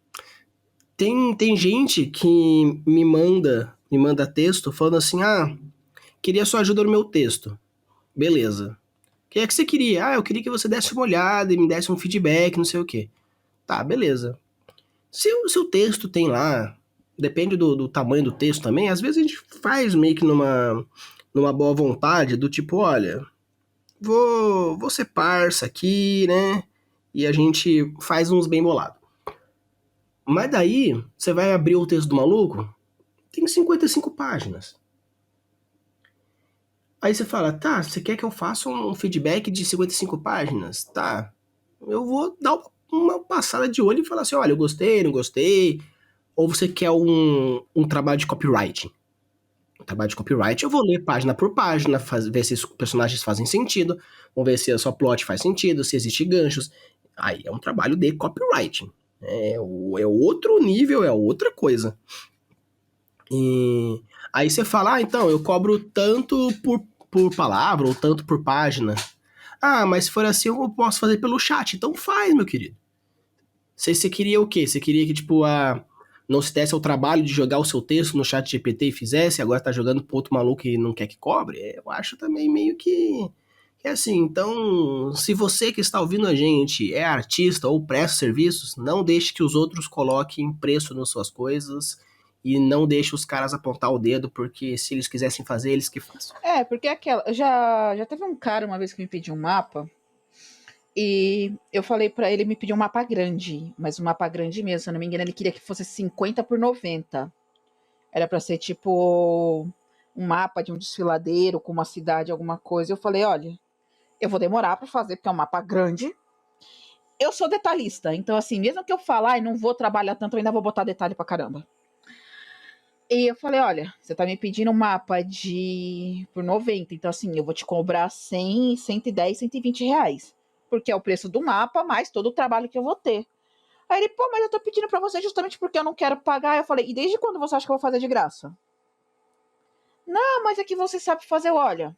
tem gente que me manda texto falando assim, queria sua ajuda no meu texto. Beleza. O que é que você queria? Eu queria que você desse uma olhada e me desse um feedback, não sei o quê. Tá, beleza. Se o seu texto tem lá, depende do tamanho do texto também, às vezes a gente faz meio que numa boa vontade, do tipo, olha, vou ser parça aqui, né? E a gente faz uns bem bolados. Mas daí, você vai abrir o texto do maluco, tem 55 páginas. Aí você fala, tá, você quer que eu faça um feedback de 55 páginas? Tá, eu vou dar uma passada de olho e falar assim, olha, eu gostei, não gostei. Ou você quer um trabalho de copywriting? Um trabalho de copyright, eu vou ler página por página, ver se os personagens fazem sentido, vou ver se a sua plot faz sentido, se existe ganchos. Aí é um trabalho de copywriting. É outro nível, é outra coisa. E aí você fala, então, eu cobro tanto por palavra ou tanto por página. Ah, mas se for assim, eu posso fazer pelo chat. Então faz, meu querido. Você queria o quê? Você queria que, tipo, não se desse ao trabalho de jogar o seu texto no chat GPT e fizesse, agora tá jogando pro outro maluco e não quer que cobre? Eu acho também meio que é assim. Então, se você que está ouvindo a gente é artista ou presta serviços, não deixe que os outros coloquem preço nas suas coisas e não deixe os caras apontar o dedo, porque se eles quisessem fazer, eles que façam. Porque já teve um cara uma vez que me pediu um mapa. E eu falei pra ele me pedir um mapa grande, mas um mapa grande mesmo, se eu não me engano, ele queria que fosse 50 por 90. Era pra ser tipo um mapa de um desfiladeiro com uma cidade, alguma coisa. Eu falei, olha, eu vou demorar pra fazer, porque é um mapa grande. Eu sou detalhista, então assim, mesmo que eu falar e não vou trabalhar tanto, eu ainda vou botar detalhe pra caramba. E eu falei, olha, você tá me pedindo um mapa por 90, então assim, eu vou te cobrar 100, 110, 120 reais. Porque é o preço do mapa, mais todo o trabalho que eu vou ter. Aí ele, pô, mas eu tô pedindo pra você justamente porque eu não quero pagar. Eu falei, e desde quando você acha que eu vou fazer de graça? Não, mas é que você sabe fazer, olha.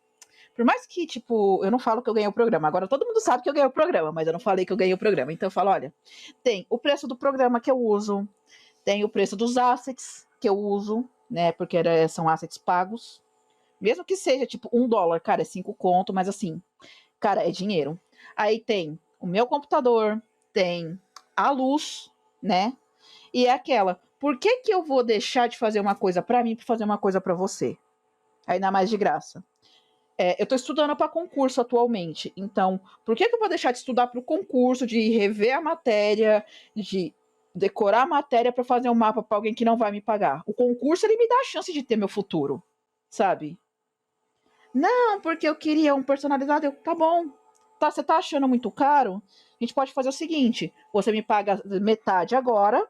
Por mais que, tipo, eu não falo que eu ganhei o programa. Agora todo mundo sabe que eu ganhei o programa, mas eu não falei que eu ganhei o programa. Então eu falo, olha, tem o preço do programa que eu uso, tem o preço dos assets que eu uso, né? Porque são assets pagos. Mesmo que seja, tipo, $1, cara, é 5 conto, mas assim, cara, é dinheiro. Aí tem o meu computador, tem a luz, né? E é aquela, por que que eu vou deixar de fazer uma coisa pra mim pra fazer uma coisa pra você? Ainda mais de graça. Eu tô estudando pra concurso atualmente, então, por que que eu vou deixar de estudar pro concurso, de rever a matéria, de decorar a matéria pra fazer um mapa pra alguém que não vai me pagar? O concurso, ele me dá a chance de ter meu futuro, sabe? Não, porque eu queria um personalizado. Tá bom. Tá, você tá achando muito caro? A gente pode fazer o seguinte: você me paga metade agora.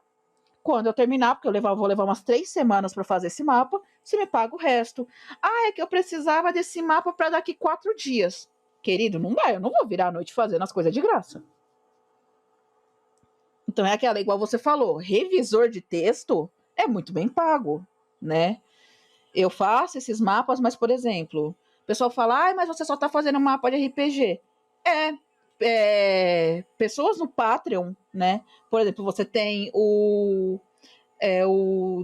Quando eu terminar, porque vou levar umas 3 semanas para fazer esse mapa, você me paga o resto. Ah, é que eu precisava desse mapa para daqui 4 dias. Querido, não dá, eu não vou virar a noite fazendo as coisas de graça. Então é aquela, igual você falou, revisor de texto é muito bem pago, né? Eu faço esses mapas, mas, por exemplo, o pessoal fala, mas você só tá fazendo mapa de RPG. Pessoas no Patreon, né? Por exemplo, você tem o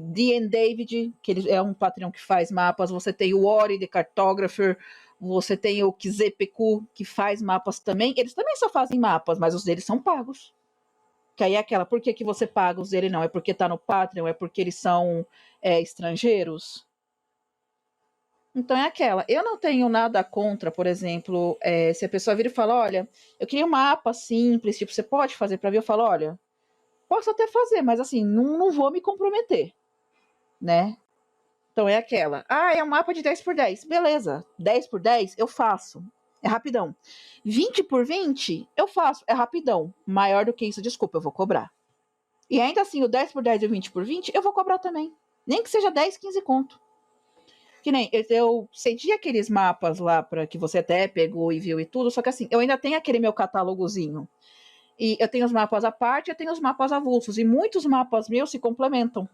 D&D David, que ele é um Patreon que faz mapas, você tem o Ori, The Cartographer, você tem o KZPQ, que faz mapas também. Eles também só fazem mapas, mas os deles são pagos. Que aí é aquela, por que você paga os dele não? É porque tá no Patreon? É porque eles são estrangeiros? Então é aquela. Eu não tenho nada contra, por exemplo, se a pessoa vira e fala, olha, eu queria um mapa simples, tipo, você pode fazer para mim? Eu falo, olha, posso até fazer, mas assim, não vou me comprometer, né? Então é aquela. É um mapa de 10 por 10. Beleza. 10 por 10, eu faço. É rapidão. 20 por 20, eu faço. É rapidão. Maior do que isso, desculpa, eu vou cobrar. E ainda assim, o 10 por 10 e o 20 por 20, eu vou cobrar também. Nem que seja 10, 15 conto. Que nem eu cedi aqueles mapas lá para que você até pegou e viu e tudo, só que assim, eu ainda tenho aquele meu catálogozinho. E eu tenho os mapas à parte, eu tenho os mapas avulsos. E muitos mapas meus se complementam.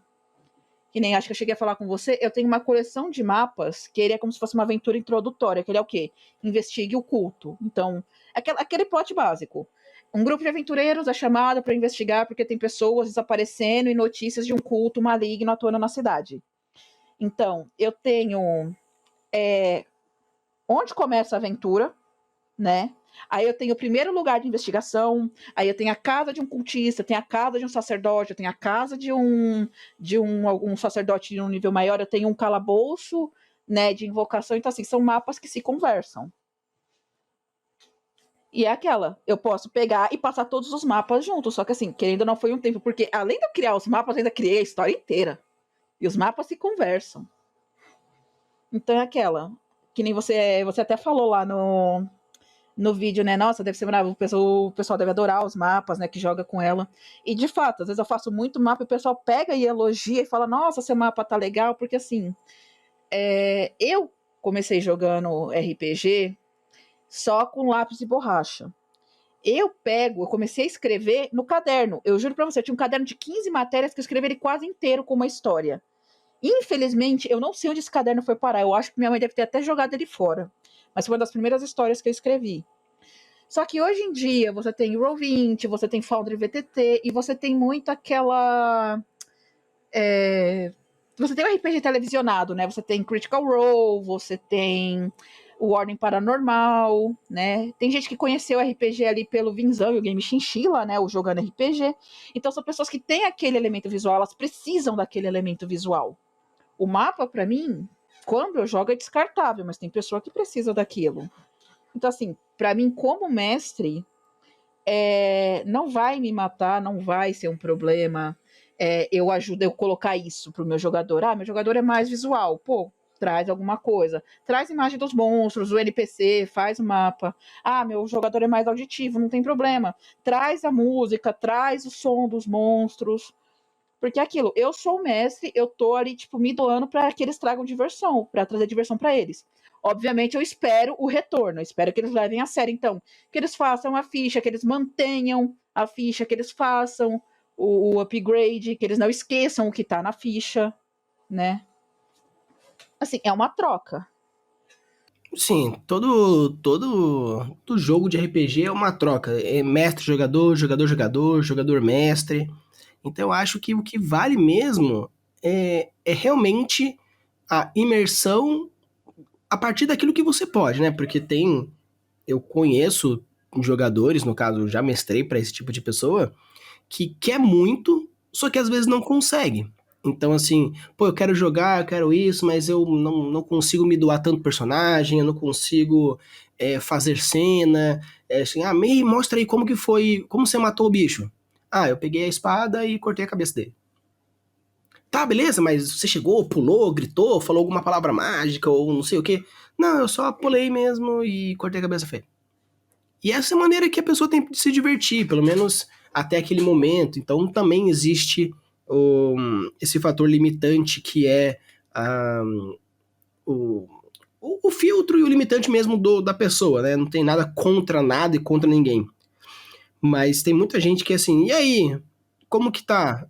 Que nem acho que eu cheguei a falar com você, eu tenho uma coleção de mapas que ele é como se fosse uma aventura introdutória, que ele é o quê? Investigue o culto. Então, aquele plot básico. Um grupo de aventureiros é chamado para investigar porque tem pessoas desaparecendo e notícias de um culto maligno atuando na cidade. Então, eu tenho onde começa a aventura, né? Aí eu tenho o primeiro lugar de investigação, aí eu tenho a casa de um cultista, tenho a casa de um sacerdote, eu tenho a casa de um sacerdote de um nível maior, eu tenho um calabouço, né, de invocação. Então, assim, são mapas que se conversam. E é aquela, eu posso pegar e passar todos os mapas juntos, só que assim, querendo ou não foi um tempo, porque além de eu criar os mapas, eu ainda criei a história inteira. E os mapas se conversam. Então é aquela, que nem você até falou lá no vídeo, né? Nossa, deve ser bravo. O pessoal deve adorar os mapas, né? Que joga com ela. E de fato, às vezes eu faço muito mapa e o pessoal pega e elogia e fala: Nossa, seu mapa tá legal, porque assim, eu comecei jogando RPG só com lápis e borracha. Eu comecei a escrever no caderno. Eu juro pra você, eu tinha um caderno de 15 matérias que eu escrevi ele quase inteiro com uma história. Infelizmente, eu não sei onde esse caderno foi parar. Eu acho que minha mãe deve ter até jogado ele fora. Mas foi uma das primeiras histórias que eu escrevi. Só que hoje em dia você tem Roll20, você tem Foundry VTT e você tem muito aquela... Você tem o RPG televisionado, né? Você tem Critical Role, você tem o Ordem Paranormal, né? Tem gente que conheceu o RPG ali pelo Vinzão e o Game Chinchilla, né? O Jogando RPG. Então são pessoas que têm aquele elemento visual, elas precisam daquele elemento visual. O mapa, para mim, quando eu jogo é descartável, mas tem pessoa que precisa daquilo. Então, assim, para mim, como mestre, não vai me matar, não vai ser um problema. Eu ajudo eu colocar isso pro meu jogador. Meu jogador é mais visual. Pô, traz alguma coisa. Traz imagem dos monstros, o NPC, faz o mapa. Meu jogador é mais auditivo, não tem problema. Traz a música, traz o som dos monstros. Porque é aquilo, eu sou o mestre, eu tô ali, tipo, me doando para que eles tragam diversão, para trazer diversão para eles. Obviamente, eu espero o retorno, eu espero que eles levem a sério, então, que eles façam a ficha, que eles mantenham a ficha, que eles façam o upgrade, que eles não esqueçam o que tá na ficha, né? Assim, é uma troca. Sim, todo jogo de RPG é uma troca. É mestre-jogador, jogador-jogador, jogador-mestre. Então eu acho que o que vale mesmo é realmente a imersão a partir daquilo que você pode, né? Porque eu conheço jogadores, no caso, já mestrei para esse tipo de pessoa, que quer muito, só que às vezes não consegue. Então, assim, pô, eu quero jogar, eu quero isso, mas eu não consigo me doar tanto personagem, eu não consigo fazer cena. Assim, May, mostra aí como que foi, como você matou o bicho. Eu peguei a espada e cortei a cabeça dele. Tá, beleza, mas você chegou, pulou, gritou, falou alguma palavra mágica ou não sei o quê? Não, eu só pulei mesmo e cortei a cabeça feia. E essa é a maneira que a pessoa tem de se divertir, pelo menos até aquele momento. Então também existe esse fator limitante que é o, o filtro e o limitante mesmo da pessoa, né? Não tem nada contra nada e contra ninguém. Mas tem muita gente que é assim, e aí? Como que tá?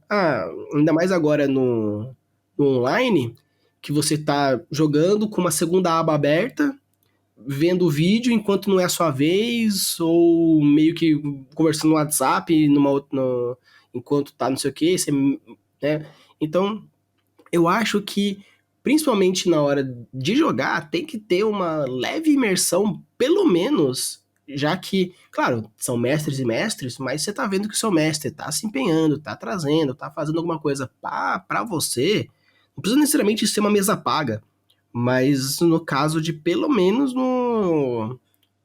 Ainda mais agora no online, que você tá jogando com uma segunda aba aberta, vendo o vídeo enquanto não é a sua vez, ou meio que conversando no WhatsApp enquanto tá não sei o que, né? Então, eu acho que, principalmente na hora de jogar, tem que ter uma leve imersão, pelo menos, já que, claro, são mestres e mestres, mas você tá vendo que o seu mestre tá se empenhando, tá trazendo, tá fazendo alguma coisa pra você. Não precisa necessariamente ser uma mesa paga, mas no caso de, pelo menos,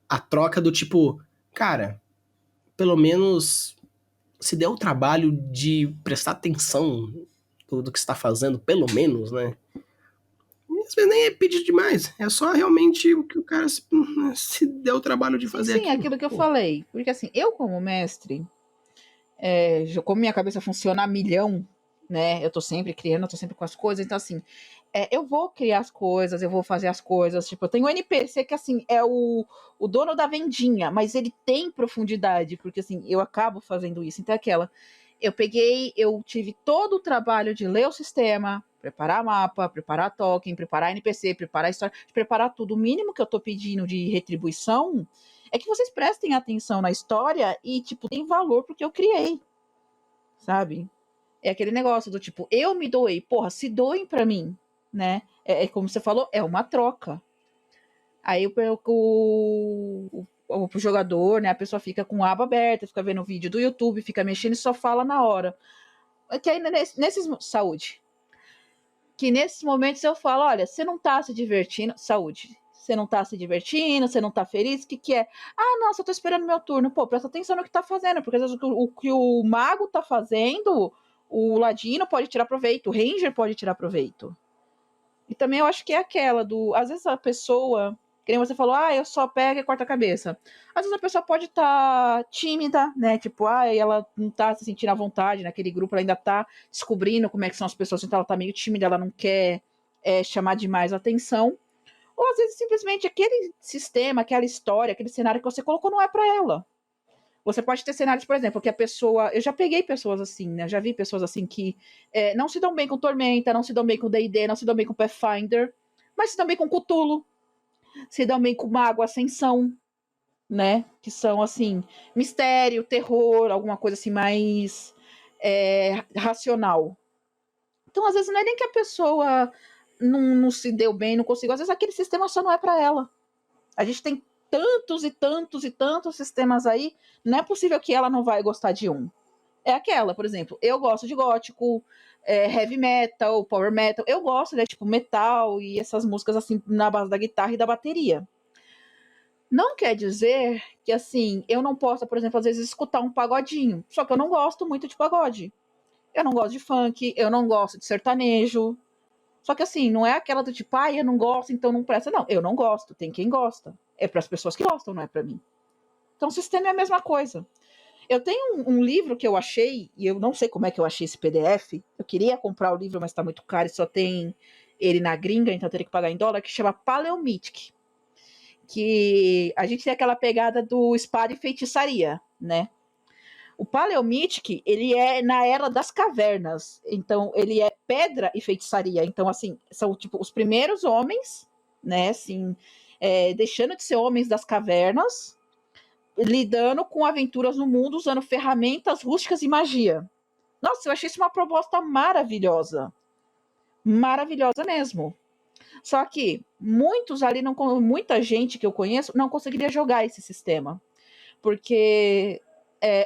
a troca do tipo, cara, pelo menos se der o trabalho de prestar atenção do que está fazendo, pelo menos, né? E às vezes nem é pedir demais, é só realmente o que o cara se der o trabalho de fazer Sim, aquilo. aquilo que eu falei. Porque assim, eu como mestre, como minha cabeça funciona a milhão, né? Eu tô sempre criando, eu tô sempre com as coisas, então assim, eu vou criar as coisas, eu vou fazer as coisas. Tipo, eu tenho um NPC que, assim, é o dono da vendinha, mas ele tem profundidade, porque, assim, eu acabo fazendo isso. Então, eu tive todo o trabalho de ler o sistema, preparar mapa, preparar token, preparar NPC, preparar história, preparar tudo. O mínimo que eu tô pedindo de retribuição é que vocês prestem atenção na história e, tipo, tem valor porque eu criei, sabe? É aquele negócio do tipo, eu me doei, porra, se doem pra mim, né? Como você falou, é uma troca. Aí o jogador, né, a pessoa fica com a aba aberta, fica vendo o vídeo do YouTube, fica mexendo e só fala na hora. Que aí saúde. Que nesses momentos eu falo, olha, você não tá se divertindo, saúde. Você não tá se divertindo, você não tá feliz, o que é? Nossa, eu tô esperando meu turno. Pô, presta atenção no que tá fazendo, porque às vezes o que o mago tá fazendo, o ladino pode tirar proveito, o ranger pode tirar proveito. E também eu acho que é aquela às vezes a pessoa, que nem você falou, eu só pego e corto a cabeça. Às vezes a pessoa pode estar tímida, né? Tipo, ela não tá se sentindo à vontade naquele grupo, ela ainda tá descobrindo como é que são as pessoas, então ela tá meio tímida, ela não quer chamar demais a atenção. Ou às vezes simplesmente aquele sistema, aquela história, aquele cenário que você colocou não é para ela. Você pode ter cenários, por exemplo, que a pessoa. Eu já peguei pessoas assim, né? Já vi pessoas assim que não se dão bem com Tormenta, não se dão bem com DD, não se dão bem com Pathfinder, mas se dão bem com Cthulhu, se dão bem com Mago Ascensão. né? Que são, assim, mistério, terror, alguma coisa assim mais racional. Então, às vezes, não é nem que a pessoa não se deu bem, não conseguiu. Às vezes, aquele sistema só não é para ela. A gente tem tantos e tantos e tantos sistemas aí, não é possível que ela não vai gostar de um. É aquela, por exemplo, eu gosto de gótico, heavy metal, power metal, eu gosto, né, tipo, metal e essas músicas, assim, na base da guitarra e da bateria. Não quer dizer que, assim, eu não possa, por exemplo, às vezes escutar um pagodinho, só que eu não gosto muito de pagode. Eu não gosto de funk, eu não gosto de sertanejo. Só que assim, não é aquela do tipo, eu não gosto, então não presta. Não, eu não gosto, tem quem gosta. É para as pessoas que gostam, não é para mim. Então o sistema é a mesma coisa. Eu tenho um livro que eu achei, e eu não sei como é que eu achei esse PDF. Eu queria comprar o livro, mas está muito caro e só tem ele na gringa, então eu teria que pagar em dólar, que chama Paleomythic. Que a gente tem aquela pegada do espada e feitiçaria, né? O Paleomythic, ele é na era das cavernas. Então, ele é pedra e feitiçaria. Então, assim, são tipo os primeiros homens, né? Assim, deixando de ser homens das cavernas, lidando com aventuras no mundo, usando ferramentas rústicas e magia. Nossa, eu achei isso uma proposta maravilhosa. Maravilhosa mesmo. Só que muitos ali, muita gente que eu conheço não conseguiria jogar esse sistema. Porque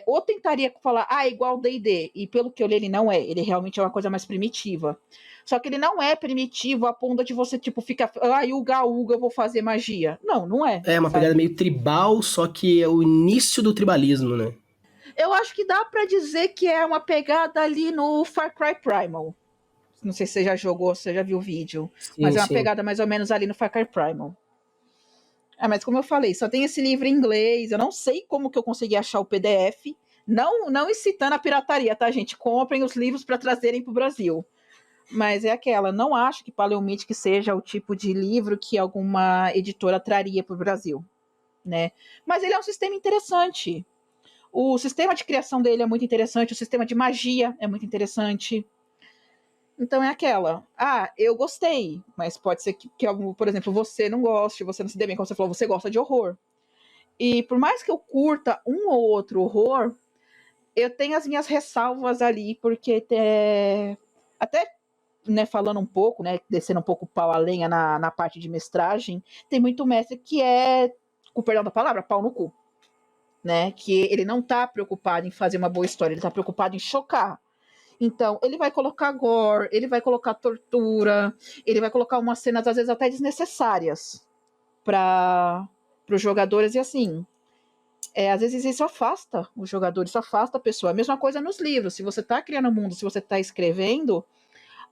ou tentaria falar, igual o D&D, e pelo que eu li, ele não é. Ele realmente é uma coisa mais primitiva. Só que ele não é primitivo a ponto de você, tipo, ficar, uga, uga, eu vou fazer magia. Não, não é, É uma pegada sabe? meio tribal, só que é o início do tribalismo, né? Eu acho que dá pra dizer que é uma pegada ali no Far Cry Primal. Não sei se você já jogou, se você já viu o vídeo. Mas Sim, é uma sim. pegada mais ou menos ali no Far Cry Primal. Mas como eu falei, só tem esse livro em inglês. Eu não sei como que eu consegui achar o PDF. Não incitando a pirataria, tá, gente? Comprem os livros para trazerem para o Brasil. Mas é aquela, não acho que Paleomític seja o tipo de livro que alguma editora traria para o Brasil, né? Mas ele é um sistema interessante. O sistema de criação dele é muito interessante, o sistema de magia é muito interessante. Então é aquela, eu gostei, mas pode ser que por exemplo, você não goste, você não se dê bem, como você falou, você gosta de horror. E por mais que eu curta um ou outro horror, eu tenho as minhas ressalvas ali, porque até, né, falando um pouco, né, descendo um pouco o pau a lenha na parte de mestragem, tem muito mestre que com perdão da palavra, pau no cu, né, que ele não tá preocupado em fazer uma boa história, ele tá preocupado em chocar. Então, ele vai colocar gore, ele vai colocar tortura, ele vai colocar umas cenas, às vezes, até desnecessárias para os jogadores, e assim, às vezes isso afasta os jogadores, isso afasta a pessoa. A mesma coisa nos livros. Se você está criando um mundo, se você está escrevendo,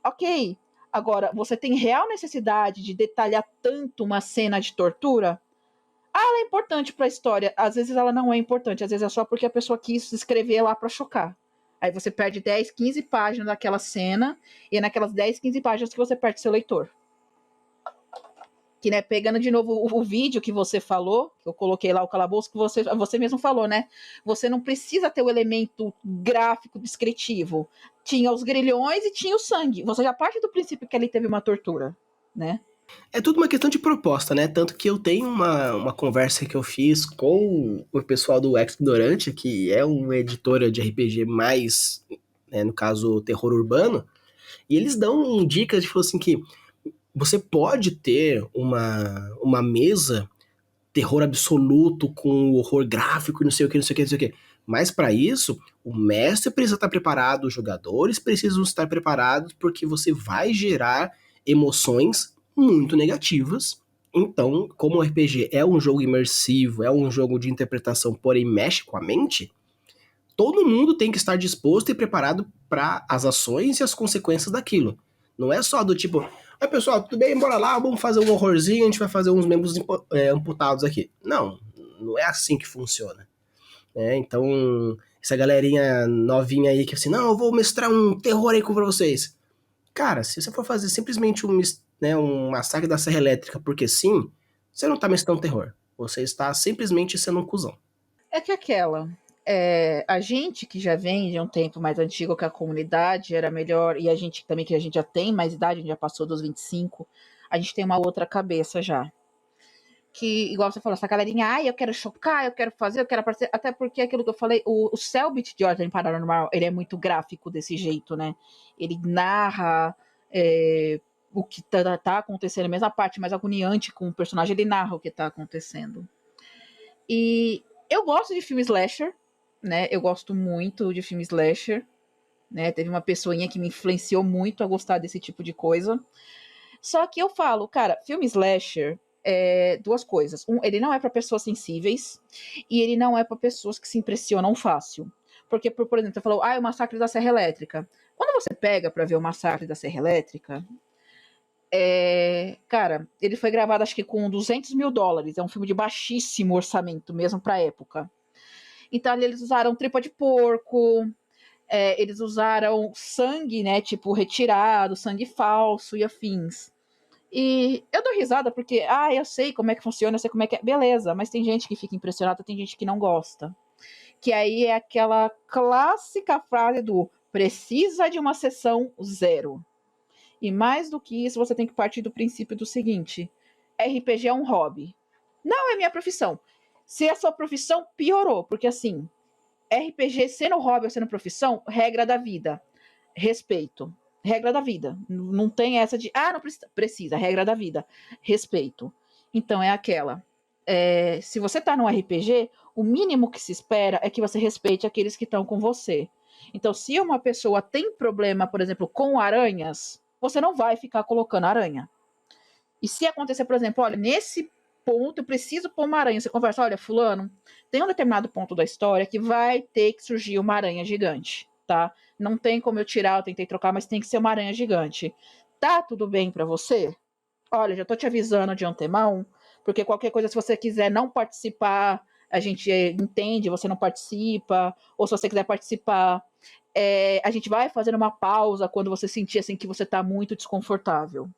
ok. Agora, você tem real necessidade de detalhar tanto uma cena de tortura? Ela é importante para a história. Às vezes ela não é importante. Às vezes é só porque a pessoa quis escrever lá para chocar. Aí você perde 10, 15 páginas daquela cena, e é naquelas 10, 15 páginas que você perde seu leitor. Que, né, pegando de novo o vídeo que você falou, que eu coloquei lá o calabouço, que você mesmo falou, né? Você não precisa ter o elemento gráfico descritivo. Tinha os grilhões e tinha o sangue. Você já parte do princípio que ali teve uma tortura, né? É tudo uma questão de proposta, né? Tanto que eu tenho uma conversa que eu fiz com o pessoal do Ignorante, que é uma editora de RPG mais, né, no caso, terror urbano, e eles dão dicas de falar assim que você pode ter uma mesa terror absoluto com horror gráfico e não sei o que, não sei o que, não sei o que. Mas para isso, o mestre precisa estar preparado, os jogadores precisam estar preparados, porque você vai gerar emoções muito negativas. Então, como o RPG é um jogo imersivo, é um jogo de interpretação, porém mexe com a mente, todo mundo tem que estar disposto e preparado para as ações e as consequências daquilo. Não é só do tipo, oi pessoal, tudo bem? Bora lá, vamos fazer um horrorzinho, a gente vai fazer uns membros amputados aqui. Não, não é assim que funciona. Então, essa galerinha novinha aí que assim, não, eu vou mestrar um terror aí com vocês. Cara, se você for fazer simplesmente um massacre da Serra Elétrica porque sim, você não tá mestrando terror. Você está simplesmente sendo um cuzão. É que aquela. A gente que já vem de um tempo mais antigo, que a comunidade era melhor, e a gente também, que a gente já tem mais idade, a gente já passou dos 25, a gente tem uma outra cabeça já. que, igual você falou, essa galerinha, eu quero chocar, eu quero fazer, eu quero aparecer, até porque aquilo que eu falei, o Selbit de Ordem Paranormal, ele é muito gráfico desse jeito, né? Ele narra o que tá acontecendo, mesmo a parte mais agoniante com o personagem, ele narra o que tá acontecendo. E eu gosto de filme slasher, né? Eu gosto muito de filme slasher, né? Teve uma pessoinha que me influenciou muito a gostar desse tipo de coisa. Só que eu falo, cara, filme slasher é duas coisas. Ele não é para pessoas sensíveis e ele não é para pessoas que se impressionam fácil. Porque, por exemplo, você falou, o Massacre da Serra Elétrica. Quando você pega para ver o Massacre da Serra Elétrica, cara, ele foi gravado acho que com $200 mil. É um filme de baixíssimo orçamento, mesmo pra época. Então ali eles usaram tripa de porco, eles usaram sangue, né, tipo retirado, sangue falso e afins. E eu dou risada porque, eu sei como é que funciona, eu sei como é que é. Beleza, mas tem gente que fica impressionada, tem gente que não gosta. Que aí é aquela clássica frase do precisa de uma sessão zero. E mais do que isso, você tem que partir do princípio do seguinte: RPG é um hobby. Não é minha profissão. Se é sua profissão, piorou, porque assim, RPG sendo hobby ou sendo profissão, regra da vida. Respeito. Regra da vida. Não tem essa de, não precisa. Precisa, regra da vida. Respeito. Então é aquela. Se você tá no RPG, o mínimo que se espera é que você respeite aqueles que estão com você. Então, se uma pessoa tem problema, por exemplo, com aranhas, você não vai ficar colocando aranha. E se acontecer, por exemplo, olha, nesse ponto eu preciso pôr uma aranha, você conversa, olha, fulano, tem um determinado ponto da história que vai ter que surgir uma aranha gigante, tá? Não tem como eu tirar, eu tentei trocar, mas tem que ser uma aranha gigante. Tá tudo bem pra você? Olha, já tô te avisando de antemão, porque qualquer coisa, se você quiser não participar, a gente entende, você não participa, ou se você quiser participar, a gente vai fazendo uma pausa quando você sentir assim que você tá muito desconfortável.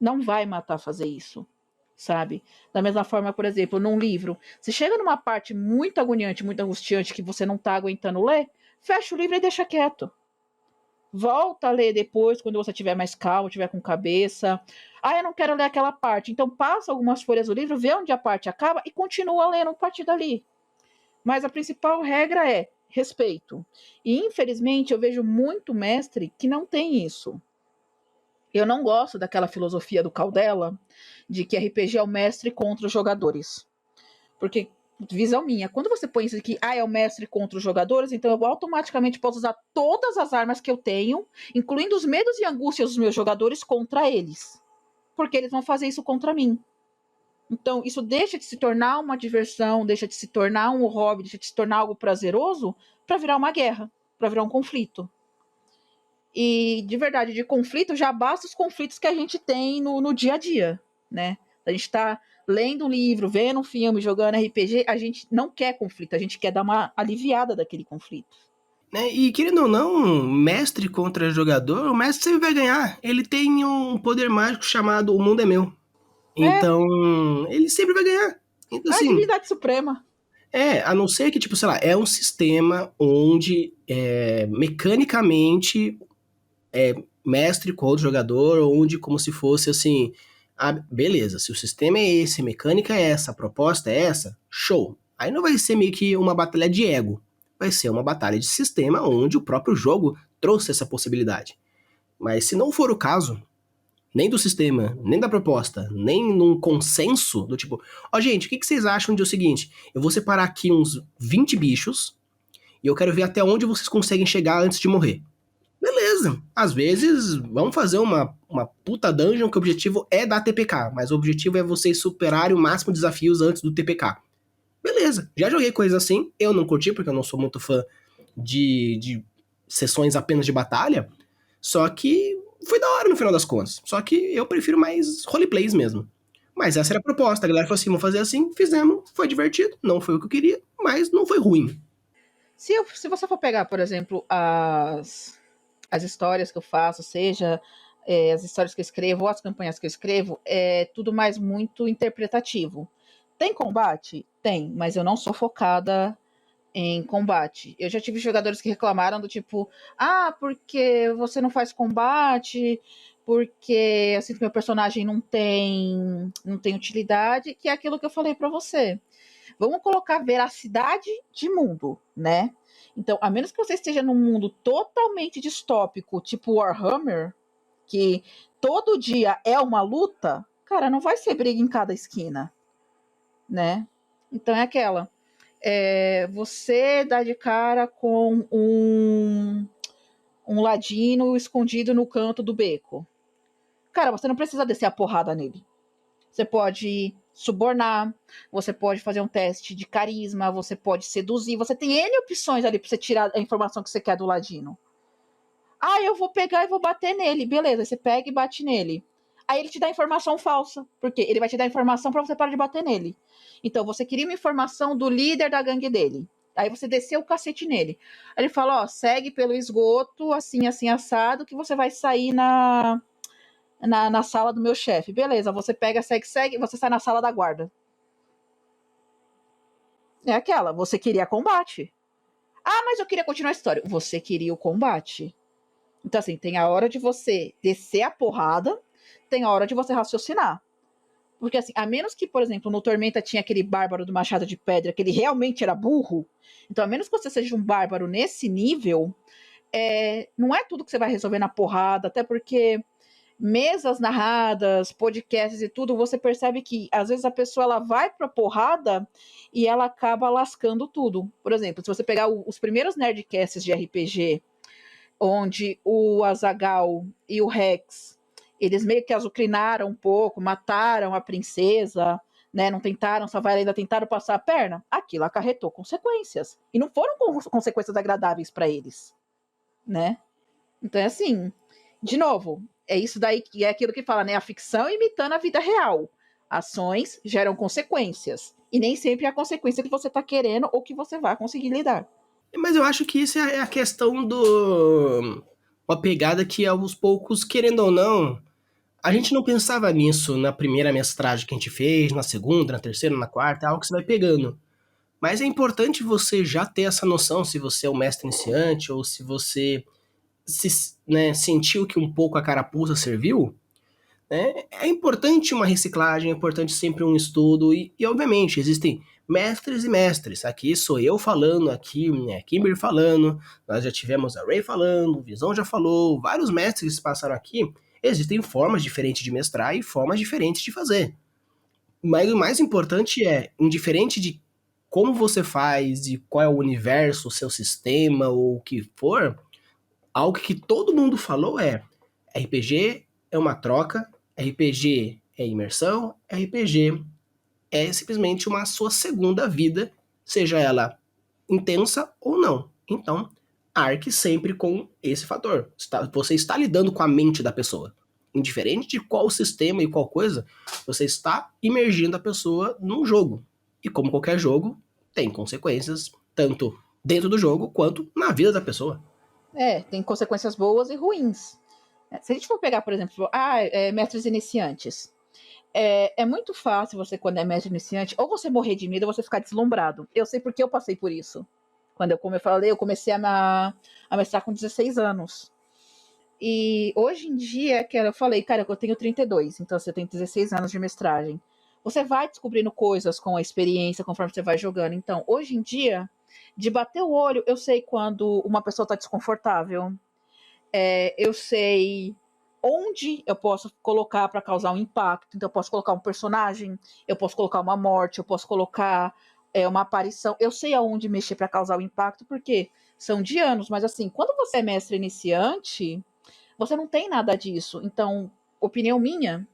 Não vai matar fazer isso, sabe? Da mesma forma, por exemplo, num livro, se chega numa parte muito agoniante, muito angustiante que você não tá aguentando ler, fecha o livro e deixa quieto. Volta a ler depois, quando você tiver mais calmo, tiver com cabeça. Eu não quero ler aquela parte. Então passa algumas folhas do livro, vê onde a parte acaba e continua lendo a partir dali. Mas a principal regra é respeito. E infelizmente eu vejo muito mestre que não tem isso. Eu não gosto daquela filosofia do Caldela de que RPG é o mestre contra os jogadores. Porque, visão minha, quando você põe isso aqui, é o mestre contra os jogadores, então eu automaticamente posso usar todas as armas que eu tenho, incluindo os medos e angústias dos meus jogadores, contra eles. Porque eles vão fazer isso contra mim. Então, isso deixa de se tornar uma diversão, deixa de se tornar um hobby, deixa de se tornar algo prazeroso para virar uma guerra, para virar um conflito. E, de verdade, de conflito, já basta os conflitos que a gente tem no dia a dia, né? A gente tá lendo um livro, vendo um filme, jogando RPG, a gente não quer conflito, a gente quer dar uma aliviada daquele conflito. E querendo ou não, mestre contra jogador, o mestre sempre vai ganhar. Ele tem um poder mágico chamado O Mundo é Meu. Então, ele sempre vai ganhar. Então, A assim, divindade suprema. a não ser que, tipo, sei lá, é um sistema onde mecanicamente mestre contra jogador, onde como se fosse assim, beleza, se o sistema é esse, a mecânica é essa, a proposta é essa, show. Aí não vai ser meio que uma batalha de ego, vai ser uma batalha de sistema onde o próprio jogo trouxe essa possibilidade. Mas se não for o caso, nem do sistema, nem da proposta, nem num consenso do tipo, gente, o que vocês acham de o seguinte? Eu vou separar aqui uns 20 bichos e eu quero ver até onde vocês conseguem chegar antes de morrer. Beleza. Às vezes, vamos fazer uma puta dungeon que o objetivo é dar TPK, mas o objetivo é vocês superarem o máximo de desafios antes do TPK. Beleza. Já joguei coisas assim, eu não curti porque eu não sou muito fã de sessões apenas de batalha, só que foi da hora no final das contas. Só que eu prefiro mais roleplays mesmo. Mas essa era a proposta, a galera falou assim, vamos fazer assim, fizemos, foi divertido, não foi o que eu queria, mas não foi ruim. Se você for pegar, por exemplo, as histórias que eu faço, seja as histórias que eu escrevo ou as campanhas que eu escrevo, é tudo mais muito interpretativo. Tem combate? Tem, mas eu não sou focada em combate. Eu já tive jogadores que reclamaram do tipo, porque você não faz combate, porque eu sinto que meu personagem não tem utilidade, que é aquilo que eu falei pra você. Vamos colocar veracidade de mundo, né? Então, a menos que você esteja num mundo totalmente distópico, tipo Warhammer, que todo dia é uma luta, cara, não vai ser briga em cada esquina, né? Então é aquela. Você dá de cara com um ladino escondido no canto do beco. Cara, você não precisa descer a porrada nele. Você pode subornar, você pode fazer um teste de carisma, você pode seduzir, você tem N opções ali pra você tirar a informação que você quer do ladino. Eu vou pegar e vou bater nele. Beleza, você pega e bate nele. Aí ele te dá informação falsa, porque ele vai te dar informação pra você parar de bater nele. Então você queria uma informação do líder da gangue dele. Aí você desceu o cacete nele. Aí ele fala, segue pelo esgoto, assim, assim, assado, que você vai sair na sala do meu chefe. Beleza, você pega, segue, você sai na sala da guarda. É aquela, você queria combate. Mas eu queria continuar a história. Você queria o combate. Então, assim, tem a hora de você descer a porrada, tem a hora de você raciocinar. Porque, assim, a menos que, por exemplo, no Tormenta tinha aquele bárbaro do machado de pedra, que ele realmente era burro, então, a menos que você seja um bárbaro nesse nível, não é tudo que você vai resolver na porrada, até porque mesas narradas, podcasts e tudo, você percebe que às vezes a pessoa ela vai pra porrada e ela acaba lascando tudo. Por exemplo, se você pegar os primeiros nerdcasts de RPG, onde o Azaghal e o Rex, eles meio que azucrinaram um pouco, mataram a princesa, né, não tentaram salvar ela, ainda tentaram passar a perna, aquilo acarretou consequências. E não foram consequências agradáveis para eles, né? Então é assim, de novo, é isso daí que é aquilo que fala, né? A ficção imitando a vida real. Ações geram consequências. E nem sempre é a consequência que você está querendo ou que você vai conseguir lidar. Mas eu acho que isso é a questão do. Uma pegada que aos poucos, querendo ou não, a gente não pensava nisso na primeira mestragem que a gente fez, na segunda, na terceira, na quarta, é algo que você vai pegando. Mas é importante você já ter essa noção se você é um mestre iniciante ou se você sentiu que um pouco a carapuça serviu. Né? É importante uma reciclagem, é importante sempre um estudo e obviamente, existem mestres e mestres. Aqui sou eu falando, aqui né, Kimber falando, nós já tivemos a Ray falando, o Visão já falou, vários mestres que passaram aqui. Existem formas diferentes de mestrar e formas diferentes de fazer. Mas o mais importante é, indiferente de como você faz e qual é o universo, o seu sistema ou o que for, algo que todo mundo falou é RPG é uma troca, RPG é imersão, RPG é simplesmente uma sua segunda vida, seja ela intensa ou não. Então, arque sempre com esse fator. Você está lidando com a mente da pessoa. Indiferente de qual sistema e qual coisa, você está imergindo a pessoa num jogo. E como qualquer jogo, tem consequências tanto dentro do jogo quanto na vida da pessoa. Tem consequências boas e ruins. Se a gente for pegar, por exemplo, mestres iniciantes. É muito fácil você, quando é mestre iniciante, ou você morrer de medo ou você ficar deslumbrado. Eu sei porque eu passei por isso. Como eu falei, eu comecei a mestrar com 16 anos. E hoje em dia, que eu falei, cara, eu tenho 32, então você tem 16 anos de mestragem. Você vai descobrindo coisas com a experiência, conforme você vai jogando. Então, hoje em dia, de bater o olho, eu sei quando uma pessoa tá desconfortável. Eu sei onde eu posso colocar para causar um impacto. Então, eu posso colocar um personagem, eu posso colocar uma morte, eu posso colocar uma aparição. Eu sei aonde mexer para causar o impacto, porque são de anos, mas assim, quando você é mestre iniciante, você não tem nada disso. Então, opinião minha,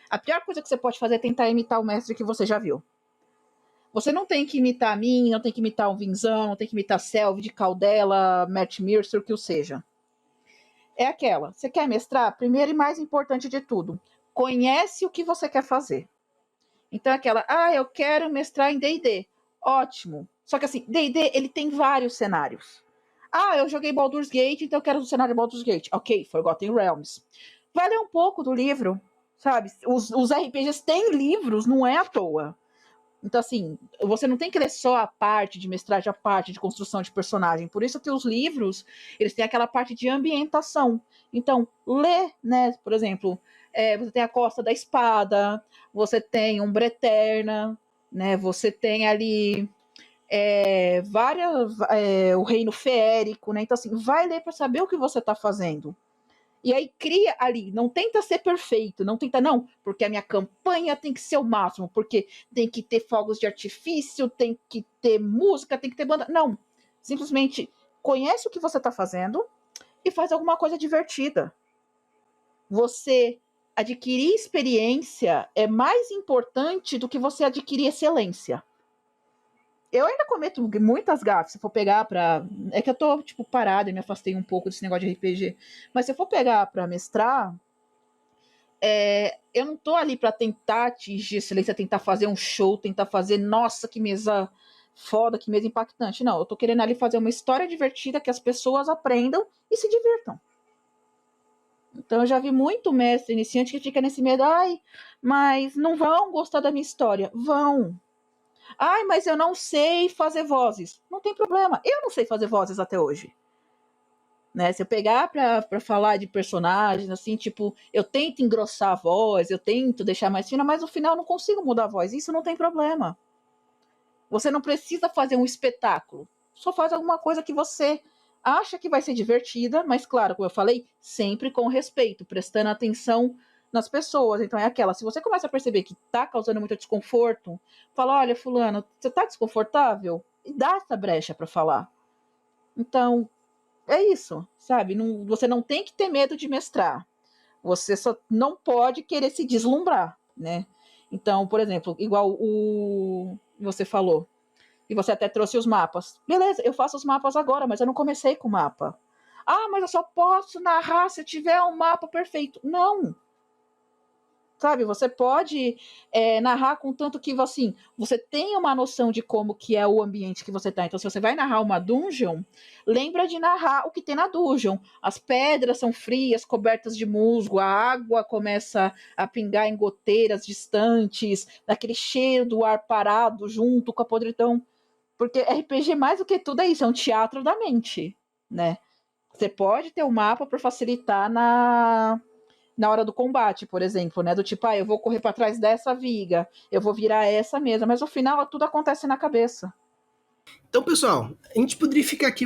a pior coisa que você pode fazer é tentar imitar o mestre que você já viu. Você não tem que imitar a mim, não tem que imitar o Vinzão, não tem que imitar Selvig, Caldela, Matt Mercer, o que o seja. É aquela, você quer mestrar? Primeiro e mais importante de tudo, conhece o que você quer fazer. Então é aquela, eu quero mestrar em D&D. Ótimo. Só que assim, D&D, ele tem vários cenários. Eu joguei Baldur's Gate, então eu quero o cenário de Baldur's Gate. Ok, Forgotten Realms. Vai ler um pouco do livro, sabe? Os RPGs têm livros, não é à toa. Então, assim, você não tem que ler só a parte de mestragem, a parte de construção de personagem. Por isso que os livros, eles têm aquela parte de ambientação. Então, lê, né? Por exemplo, você tem a Costa da Espada, você tem Umbra Eterna, né? Você tem ali o Reino Feérico, né? Então, assim, vai ler para saber o que você está fazendo. E aí cria ali, não tenta ser perfeito, não tenta, não, porque a minha campanha tem que ser o máximo, porque tem que ter fogos de artifício, tem que ter música, tem que ter banda. Não. Simplesmente conhece o que você está fazendo e faz alguma coisa divertida. Você adquirir experiência é mais importante do que você adquirir excelência. Eu ainda cometo muitas gafes, se for pegar pra... É que eu tô, tipo, parada e me afastei um pouco desse negócio de RPG. Mas se eu for pegar pra mestrar, eu não tô ali pra tentar atingir excelência, tentar fazer um show, tentar fazer, nossa, que mesa foda, que mesa impactante. Não, eu tô querendo ali fazer uma história divertida que as pessoas aprendam e se divirtam. Então eu já vi muito mestre iniciante que fica nesse medo, ai, mas não vão gostar da minha história. Vão. Ai, mas eu não sei fazer vozes. Não tem problema. Eu não sei fazer vozes até hoje. Né? Se eu pegar pra falar de personagens, assim, tipo, eu tento engrossar a voz, eu tento deixar mais fina, mas no final eu não consigo mudar a voz. Isso não tem problema. Você não precisa fazer um espetáculo. Só faz alguma coisa que você acha que vai ser divertida, mas claro, como eu falei, sempre com respeito, prestando atenção nas pessoas. Então é aquela, se você começa a perceber que tá causando muito desconforto, fala, olha, fulano, você tá desconfortável? E dá essa brecha para falar. Então, é isso, sabe? Não, você não tem que ter medo de mestrar. Você só não pode querer se deslumbrar, né? Então, por exemplo, igual o você falou, e você até trouxe os mapas. Beleza, eu faço os mapas agora, mas eu não comecei com o mapa. Ah, mas eu só posso narrar se eu tiver um mapa perfeito. Não. Sabe, você pode narrar com tanto que, assim, você tenha uma noção de como que é o ambiente que você tá. Então, se você vai narrar uma dungeon, lembra de narrar o que tem na dungeon. As pedras são frias, cobertas de musgo, a água começa a pingar em goteiras distantes, daquele cheiro do ar parado junto com a podridão. Porque RPG, mais do que tudo, é isso, é um teatro da mente, né? Você pode ter o um mapa para facilitar na hora do combate, por exemplo, né? Do tipo, eu vou correr para trás dessa viga, eu vou virar essa mesa, mas no final tudo acontece na cabeça. Então, pessoal, a gente poderia ficar aqui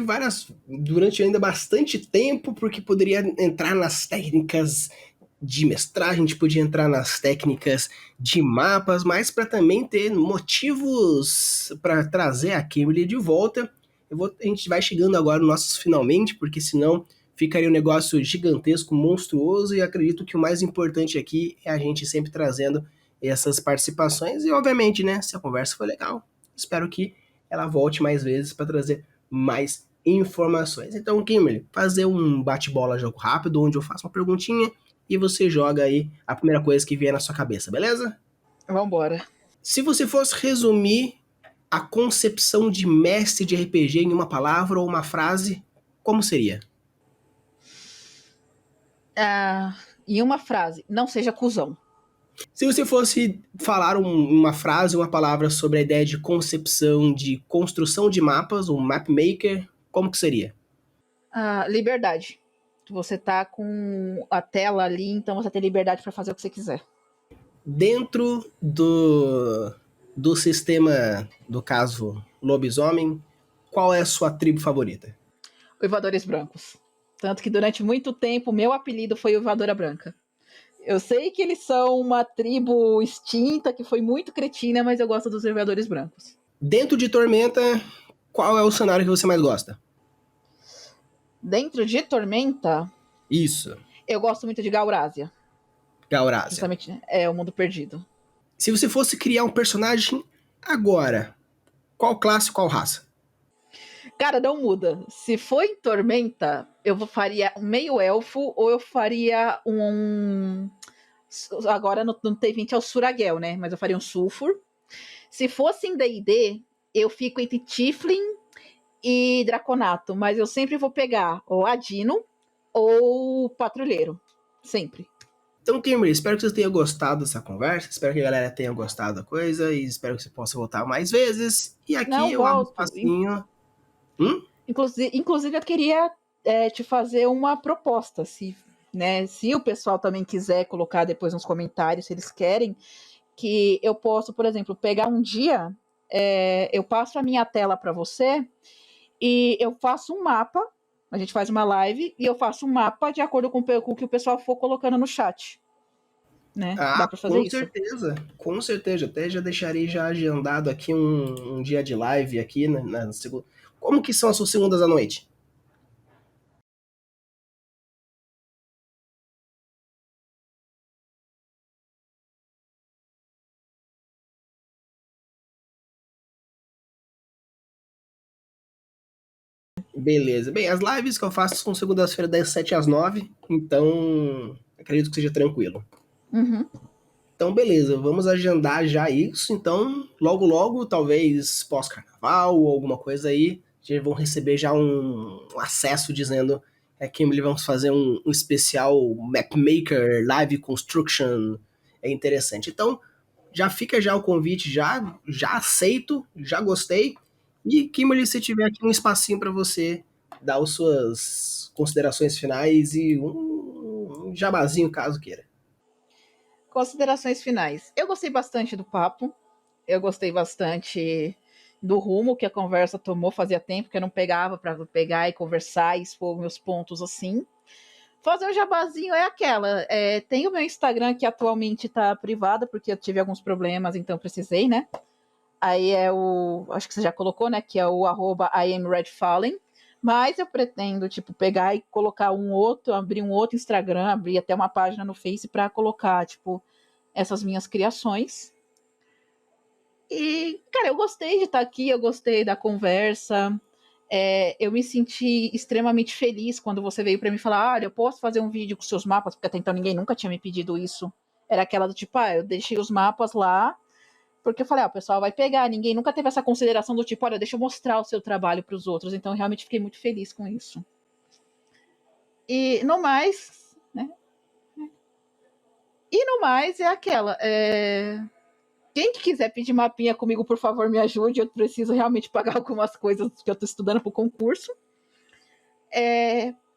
durante ainda bastante tempo, porque poderia entrar nas técnicas de mestragem, a gente podia entrar nas técnicas de mapas, mas para também ter motivos para trazer a Kimberly de volta, a gente vai chegando agora nos nossos finalmente, porque senão ficaria um negócio gigantesco, monstruoso, e acredito que o mais importante aqui é a gente sempre trazendo essas participações, e obviamente, né, se a conversa foi legal, espero que ela volte mais vezes para trazer mais informações. Então, Kimberly, fazer um bate-bola jogo rápido, onde eu faço uma perguntinha e você joga aí a primeira coisa que vier na sua cabeça, beleza? Vambora. Se você fosse resumir a concepção de mestre de RPG em uma palavra ou uma frase, como seria? Em uma frase, não seja cuzão. Se você fosse falar uma frase, uma palavra sobre a ideia de concepção, de construção de mapas, um map maker, como que seria? Liberdade. Você tá com a tela ali, então você tem liberdade para fazer o que você quiser. Dentro do sistema, do caso lobisomem, qual é a sua tribo favorita? Uivadores brancos. Tanto que durante muito tempo meu apelido foi Uivadora Branca. Eu sei que eles são uma tribo extinta, que foi muito cretina, mas eu gosto dos Uivadores brancos. Dentro de Tormenta, qual é o cenário que você mais gosta? Dentro de Tormenta, Isso, eu gosto muito de Gaurásia. Gaurásia. Justamente, é o mundo perdido. Se você fosse criar um personagem agora, qual classe, qual raça? Cara, não muda. Se for em Tormenta, eu faria um meio elfo ou eu faria um. Agora no T20 é o Suraguel, né? Mas eu faria um Sulfur. Se fosse em DD, eu fico entre Tiflin e Draconato, mas eu sempre vou pegar ou Adino ou Patrulheiro. Sempre. Então, Kimberly, espero que você tenha gostado dessa conversa, espero que a galera tenha gostado da coisa e espero que você possa voltar mais vezes. E aqui Não eu abro um volto. espacinho. Hum? Inclusive, eu queria te fazer uma proposta, se o pessoal também quiser colocar depois nos comentários, se eles querem, que eu posso, por exemplo, pegar um dia, eu passo a minha tela para você e eu faço um mapa, a gente faz uma live e eu faço um mapa de acordo com o que o pessoal for colocando no chat, né? Ah, Dá para fazer isso? com certeza. Até já deixarei já agendado aqui um dia de live aqui na segunda. Como que são as suas segundas à noite? Beleza. Bem, as lives que eu faço são segundas-feiras das 7 às 9, então acredito que seja tranquilo. Uhum. Então, beleza, vamos agendar já isso. Então, logo, logo, talvez pós-carnaval ou alguma coisa aí, já vão receber já um acesso dizendo Kimberly, vamos fazer um especial Mapmaker Live Construction. É interessante. Então, já fica já o convite, já aceito, já gostei. E, Kimberly, se tiver aqui um espacinho para você dar as suas considerações finais e um jabazinho, caso queira. Considerações finais. Eu gostei bastante do papo. Eu gostei bastante do rumo que a conversa tomou. Fazia tempo que eu não pegava para pegar e conversar e expor meus pontos assim. Fazer um jabazinho é aquela. Tem o meu Instagram que atualmente está privado, porque eu tive alguns problemas, então precisei, né? Aí acho que você já colocou, né? Que é o @IamRedFallen. Mas eu pretendo, tipo, pegar e colocar abrir um outro Instagram, abrir até uma página no Face para colocar, tipo, essas minhas criações. E, cara, eu gostei de estar aqui, eu gostei da conversa. Eu me senti extremamente feliz quando você veio para mim falar: olha, eu posso fazer um vídeo com seus mapas, porque até então ninguém nunca tinha me pedido isso. Era aquela do tipo, eu deixei os mapas lá, porque eu falei, o pessoal vai pegar. Ninguém nunca teve essa consideração do tipo, olha, deixa eu mostrar o seu trabalho para os outros. Então, eu realmente fiquei muito feliz com isso. E no mais, né? E no mais é aquela. Quem que quiser pedir mapinha comigo, por favor, me ajude. Eu preciso realmente pagar algumas coisas que eu estou estudando para o concurso.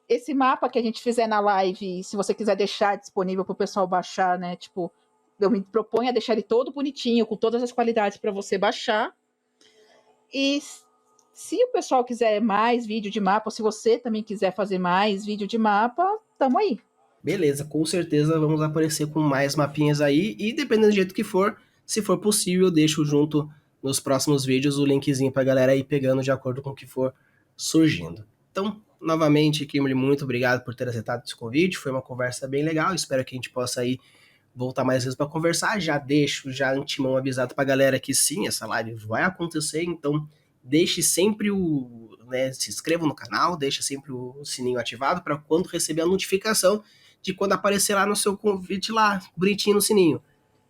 Esse mapa que a gente fizer na live, se você quiser deixar disponível para o pessoal baixar, né? Tipo, eu me proponho a deixar ele todo bonitinho, com todas as qualidades para você baixar. E se o pessoal quiser mais vídeo de mapa, ou se você também quiser fazer mais vídeo de mapa, tamo aí. Beleza, com certeza vamos aparecer com mais mapinhas aí e dependendo do jeito que for, se for possível, eu deixo junto nos próximos vídeos o linkzinho pra galera ir pegando de acordo com o que for surgindo. Então, novamente, Kimberly, muito obrigado por ter aceitado esse convite, foi uma conversa bem legal, espero que a gente possa aí voltar mais vezes para conversar. Já deixo já antemão avisado pra galera que sim, essa live vai acontecer, então deixe sempre se inscreva no canal, deixe sempre o sininho ativado para quando receber a notificação de quando aparecer lá no seu convite lá, bonitinho no sininho.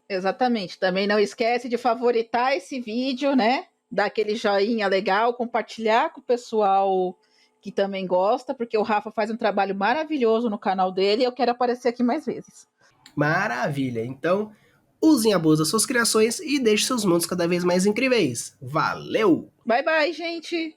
Exatamente. Também não esquece de favoritar esse vídeo, né? Dar aquele joinha legal, compartilhar com o pessoal que também gosta, porque o Rafa faz um trabalho maravilhoso no canal dele e eu quero aparecer aqui mais vezes. Maravilha! Então, usem a boa das suas criações e deixem seus mundos cada vez mais incríveis. Valeu! Bye, bye, gente!